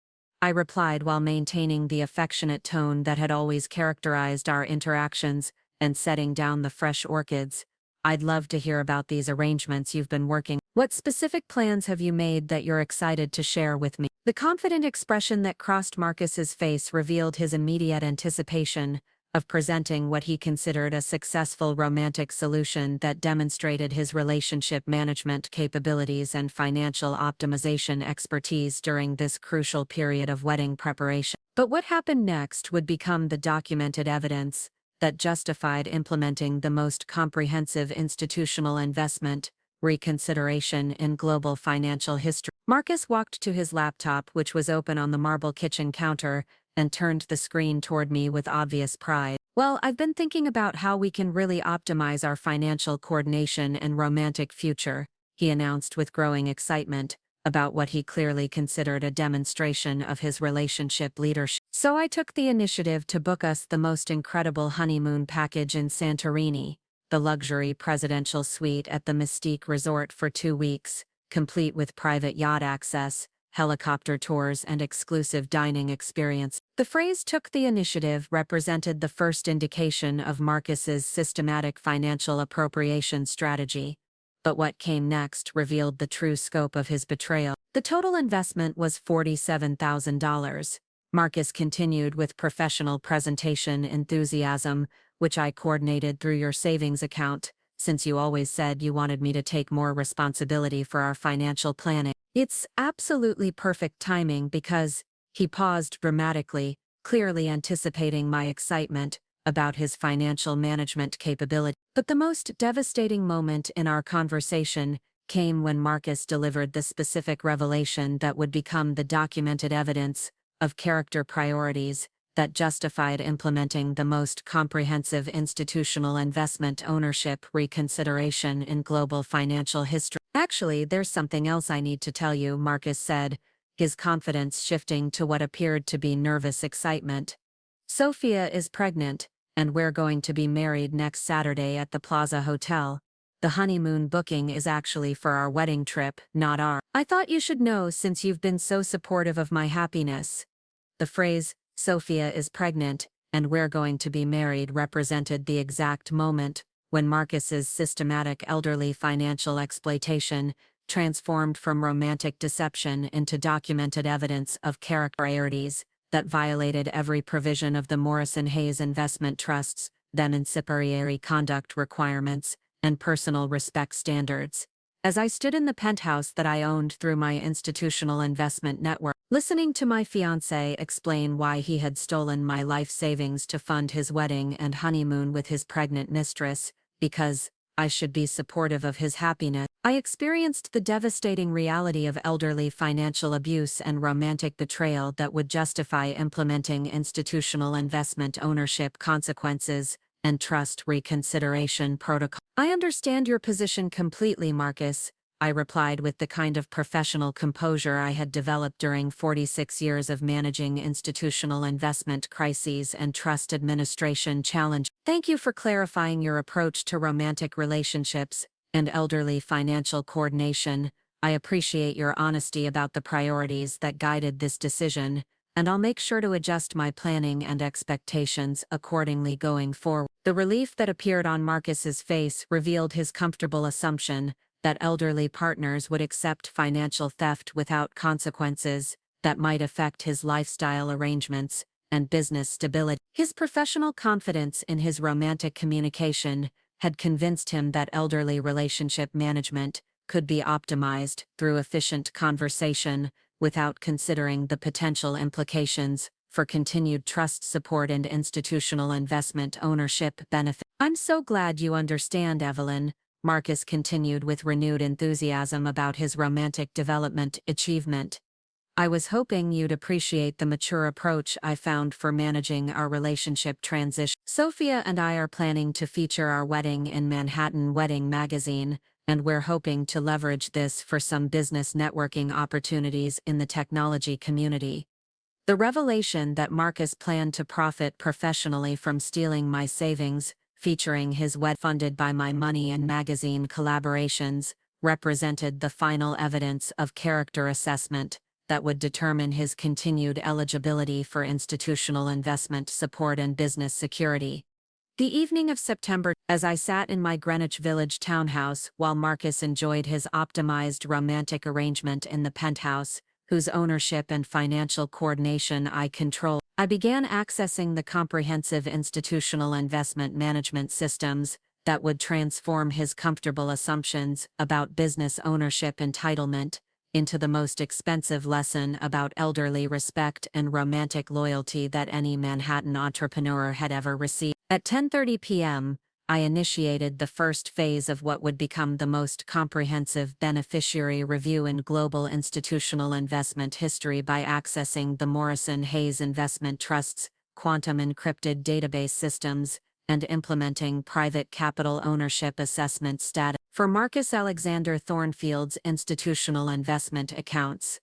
I replied while maintaining the affectionate tone that had always characterized our interactions and setting down the fresh orchids. "I'd love to hear about these arrangements you've been working. What specific plans have you made that you're excited to share with me?" The confident expression that crossed Marcus's face revealed his immediate anticipation of presenting what he considered a successful romantic solution that demonstrated his relationship management capabilities and financial optimization expertise during this crucial period of wedding preparation. But what happened next would become the documented evidence that justified implementing the most comprehensive institutional investment reconsideration in global financial history. Marcus walked to his laptop, which was open on the marble kitchen counter, and turned the screen toward me with obvious pride. "Well, I've been thinking about how we can really optimize our financial coordination and romantic future," he announced with growing excitement about what he clearly considered a demonstration of his relationship leadership. "So I took the initiative to book us the most incredible honeymoon package in Santorini, the luxury presidential suite at the Mystique Resort for 2 weeks, complete with private yacht access, helicopter tours and exclusive dining experience." The phrase "took the initiative" represented the first indication of Marcus's systematic financial appropriation strategy. But what came next revealed the true scope of his betrayal. "The total investment was $47,000. Marcus continued with professional presentation enthusiasm, "which I coordinated through your savings account, since you always said you wanted me to take more responsibility for our financial planning. It's absolutely perfect timing because," he paused dramatically, clearly anticipating my excitement about his financial management capability. But the most devastating moment in our conversation came when Marcus delivered the specific revelation that would become the documented evidence of character priorities that justified implementing the most comprehensive institutional investment ownership reconsideration in global financial history. "Actually, there's something else I need to tell you," Marcus said, his confidence shifting to what appeared to be nervous excitement. "Sophia is pregnant, and we're going to be married next Saturday at the Plaza Hotel. The honeymoon booking is actually for our wedding trip, not ours. I thought you should know since you've been so supportive of my happiness." The phrase, "Sophia is pregnant, and we're going to be married," represented the exact moment when Marcus's systematic elderly financial exploitation transformed from romantic deception into documented evidence of character priorities that violated every provision of the Morrison-Hayes Investment Trust's then ancillary conduct requirements and personal respect standards. As I stood in the penthouse that I owned through my institutional investment network, listening to my fiancé explain why he had stolen my life savings to fund his wedding and honeymoon with his pregnant mistress, because I should be supportive of his happiness, I experienced the devastating reality of elderly financial abuse and romantic betrayal that would justify implementing institutional investment ownership consequences and trust reconsideration protocol. I understand your position completely, Marcus, I replied with the kind of professional composure I had developed during 46 years of managing institutional investment crises and trust administration challenge. Thank you for clarifying your approach to romantic relationships and elderly financial coordination. I appreciate your honesty about the priorities that guided this decision, and I'll make sure to adjust my planning and expectations accordingly going forward. The relief that appeared on Marcus's face revealed his comfortable assumption that elderly partners would accept financial theft without consequences that might affect his lifestyle arrangements and business stability. His professional confidence in his romantic communication had convinced him that elderly relationship management could be optimized through efficient conversation without considering the potential implications for continued trust support and institutional investment ownership benefit. I'm so glad you understand, Evelyn, Marcus continued with renewed enthusiasm about his romantic development achievement. I was hoping you'd appreciate the mature approach I found for managing our relationship transition. Sophia and I are planning to feature our wedding in Manhattan Wedding magazine, and we're hoping to leverage this for some business networking opportunities in the technology community. The revelation that Marcus planned to profit professionally from stealing my savings, featuring his wedding funded by my money and magazine collaborations, represented the final evidence of character assessment that would determine his continued eligibility for institutional investment support and business security. The evening of September, as I sat in my Greenwich Village townhouse while Marcus enjoyed his optimized romantic arrangement in the penthouse, whose ownership and financial coordination I controlled, I began accessing the comprehensive institutional investment management systems that would transform his comfortable assumptions about business ownership entitlement into the most expensive lesson about elderly respect and romantic loyalty that any Manhattan entrepreneur had ever received. At 10:30 p.m., I initiated the first phase of what would become the most comprehensive beneficiary review in global institutional investment history by accessing the Morrison-Hayes Investment Trust's quantum encrypted database systems and implementing private capital ownership assessment status for Marcus Alexander Thornfield's institutional investment accounts.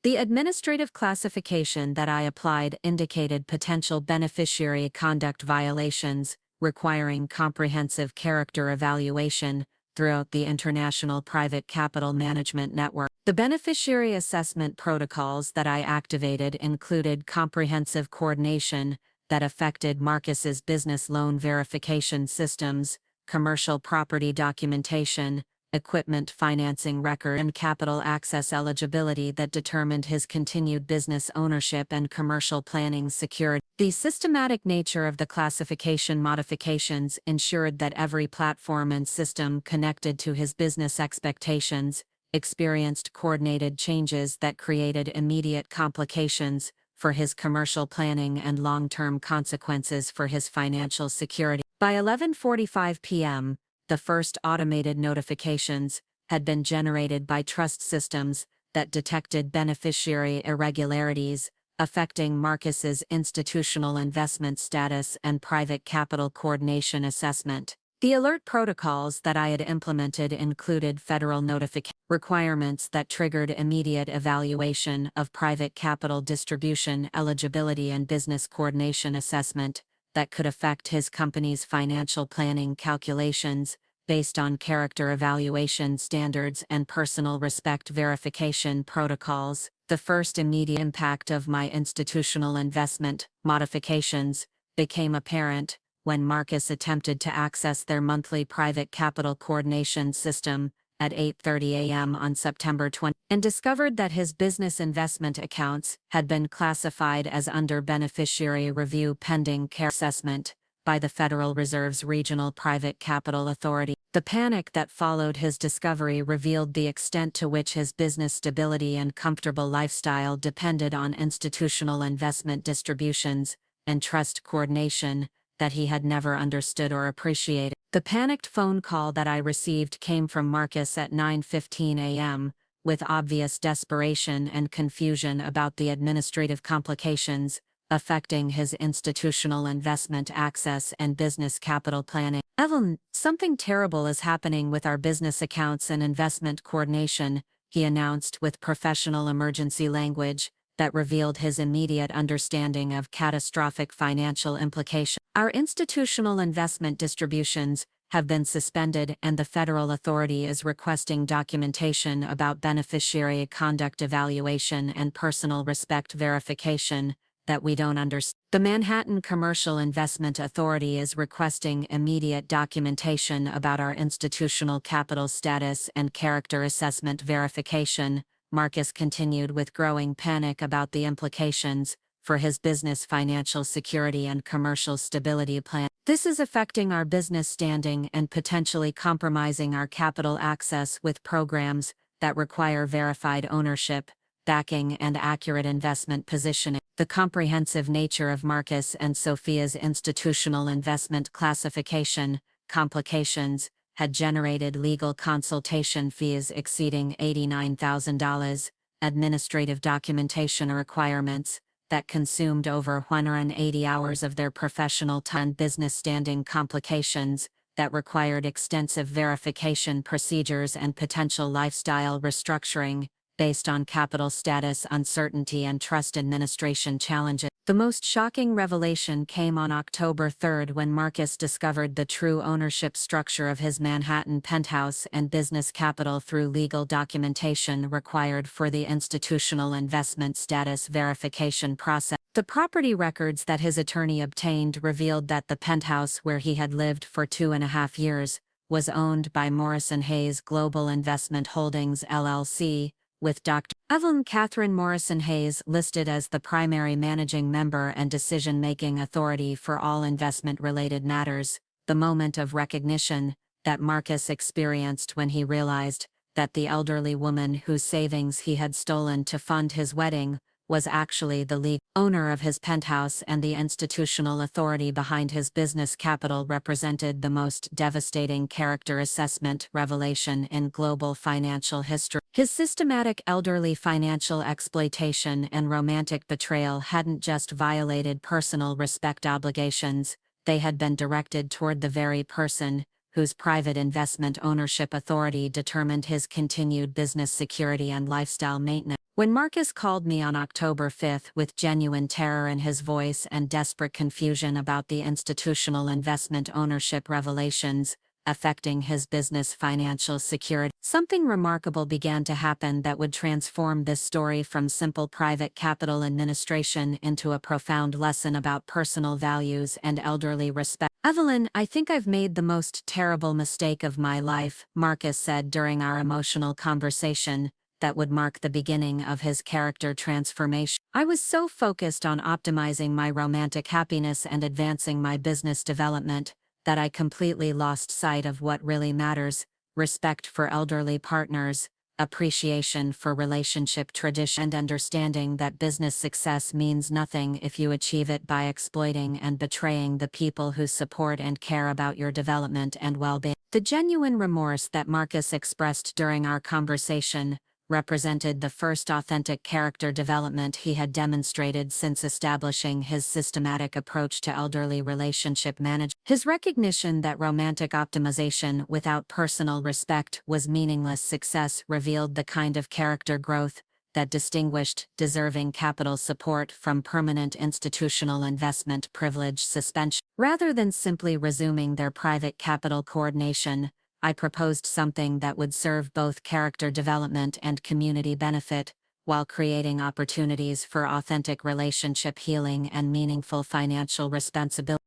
The administrative classification that I applied indicated potential beneficiary conduct violations, requiring comprehensive character evaluation throughout the international private capital management network. The beneficiary assessment protocols that I activated included comprehensive coordination that affected Marcus's business loan verification systems, commercial property documentation, equipment financing record, and capital access eligibility that determined his continued business ownership and commercial planning security. The systematic nature of the classification modifications ensured that every platform and system connected to his business expectations experienced coordinated changes that created immediate complications for his commercial planning and long-term consequences for his financial security. By 11:45 p.m., the first automated notifications had been generated by trust systems that detected beneficiary irregularities affecting Marcus's institutional investment status and private capital coordination assessment. The alert protocols that I had implemented included federal notification requirements that triggered immediate evaluation of private capital distribution eligibility and business coordination assessment that could affect his company's financial planning calculations based on character evaluation standards and personal respect verification protocols. The first immediate impact of my institutional investment modifications became apparent when Marcus attempted to access their monthly private capital coordination system at 8:30 a.m. on September 20 and discovered that his business investment accounts had been classified as under beneficiary review pending care assessment by the Federal Reserve's Regional Private Capital Authority. The panic that followed his discovery revealed the extent to which his business stability and comfortable lifestyle depended on institutional investment distributions and trust coordination that he had never understood or appreciated. The panicked phone call that I received came from Marcus at 9:15 a.m., with obvious desperation and confusion about the administrative complications affecting his institutional investment access and business capital planning. "Evelyn, something terrible is happening with our business accounts and investment coordination," he announced with professional emergency language that revealed his immediate understanding of catastrophic financial implications. "Our institutional investment distributions have been suspended, and the federal authority is requesting documentation about beneficiary conduct evaluation and personal respect verification that we don't understand. The Manhattan Commercial Investment Authority is requesting immediate documentation about our institutional capital status and character assessment verification," Marcus continued with growing panic about the implications for his business financial security and commercial stability plan. "This is affecting our business standing and potentially compromising our capital access with programs that require verified ownership, backing, and accurate investment positioning." The comprehensive nature of Marcus and Sophia's institutional investment classification complications had generated legal consultation fees exceeding $89,000, administrative documentation requirements that consumed over 180 hours of their professional time, business standing complications that required extensive verification procedures, and potential lifestyle restructuring based on capital status uncertainty and trust administration challenges. The most shocking revelation came on October 3 when Marcus discovered the true ownership structure of his Manhattan penthouse and business capital through legal documentation required for the institutional investment status verification process. The property records that his attorney obtained revealed that the penthouse where he had lived for 2.5 years was owned by Morrison-Hayes Global Investment Holdings LLC, with Dr. Evelyn Catherine Morrison-Hayes listed as the primary managing member and decision-making authority for all investment-related matters. The moment of recognition that Marcus experienced when he realized that the elderly woman whose savings he had stolen to fund his wedding was actually the legal owner of his penthouse and the institutional authority behind his business capital represented the most devastating character assessment revelation in global financial history. His systematic elderly financial exploitation and romantic betrayal hadn't just violated personal respect obligations, they had been directed toward the very person whose private investment ownership authority determined his continued business security and lifestyle maintenance. When Marcus called me on October 5 with genuine terror in his voice and desperate confusion about the institutional investment ownership revelations affecting his business financial security, something remarkable began to happen that would transform this story from simple private capital administration into a profound lesson about personal values and elderly respect. "Evelyn, I think I've made the most terrible mistake of my life," Marcus said during our emotional conversation that would mark the beginning of his character transformation. "I was so focused on optimizing my romantic happiness and advancing my business development that I completely lost sight of what really matters: respect for elderly partners, appreciation for relationship tradition, and understanding that business success means nothing if you achieve it by exploiting and betraying the people who support and care about your development and well-being." The genuine remorse that Marcus expressed during our conversation represented the first authentic character development he had demonstrated since establishing his systematic approach to elderly relationship management. His recognition that romantic optimization without personal respect was meaningless success revealed the kind of character growth that distinguished deserving capital support from permanent institutional investment privilege suspension. Rather than simply resuming their private capital coordination, I proposed something that would serve both character development and community benefit, while creating opportunities for authentic relationship healing and meaningful financial responsibility.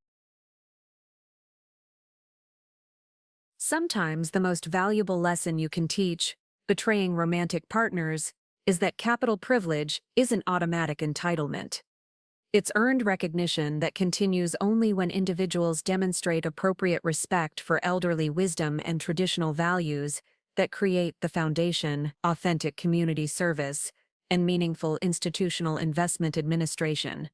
Sometimes the most valuable lesson you can teach, betraying romantic partners, is that capital privilege isn't automatic entitlement. It's earned recognition that continues only when individuals demonstrate appropriate respect for elderly wisdom and traditional values that create the foundation, authentic community service, and meaningful institutional investment administration.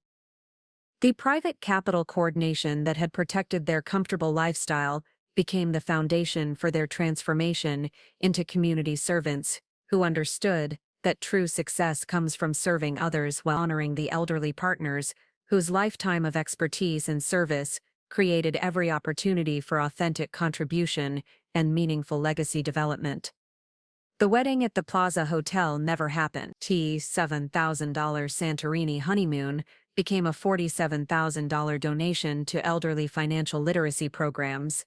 The private capital coordination that had protected their comfortable lifestyle became the foundation for their transformation into community servants who understood that true success comes from serving others while honoring the elderly partners whose lifetime of expertise and service created every opportunity for authentic contribution and meaningful legacy development. The wedding at the Plaza Hotel never happened. $7,000 Santorini honeymoon became a $47,000 donation to elderly financial literacy programs.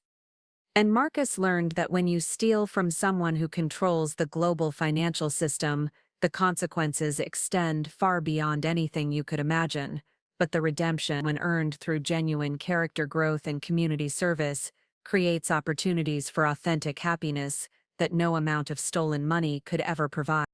And Marcus learned that when you steal from someone who controls the global financial system, the consequences extend far beyond anything you could imagine. But the redemption, when earned through genuine character growth and community service, creates opportunities for authentic happiness that no amount of stolen money could ever provide.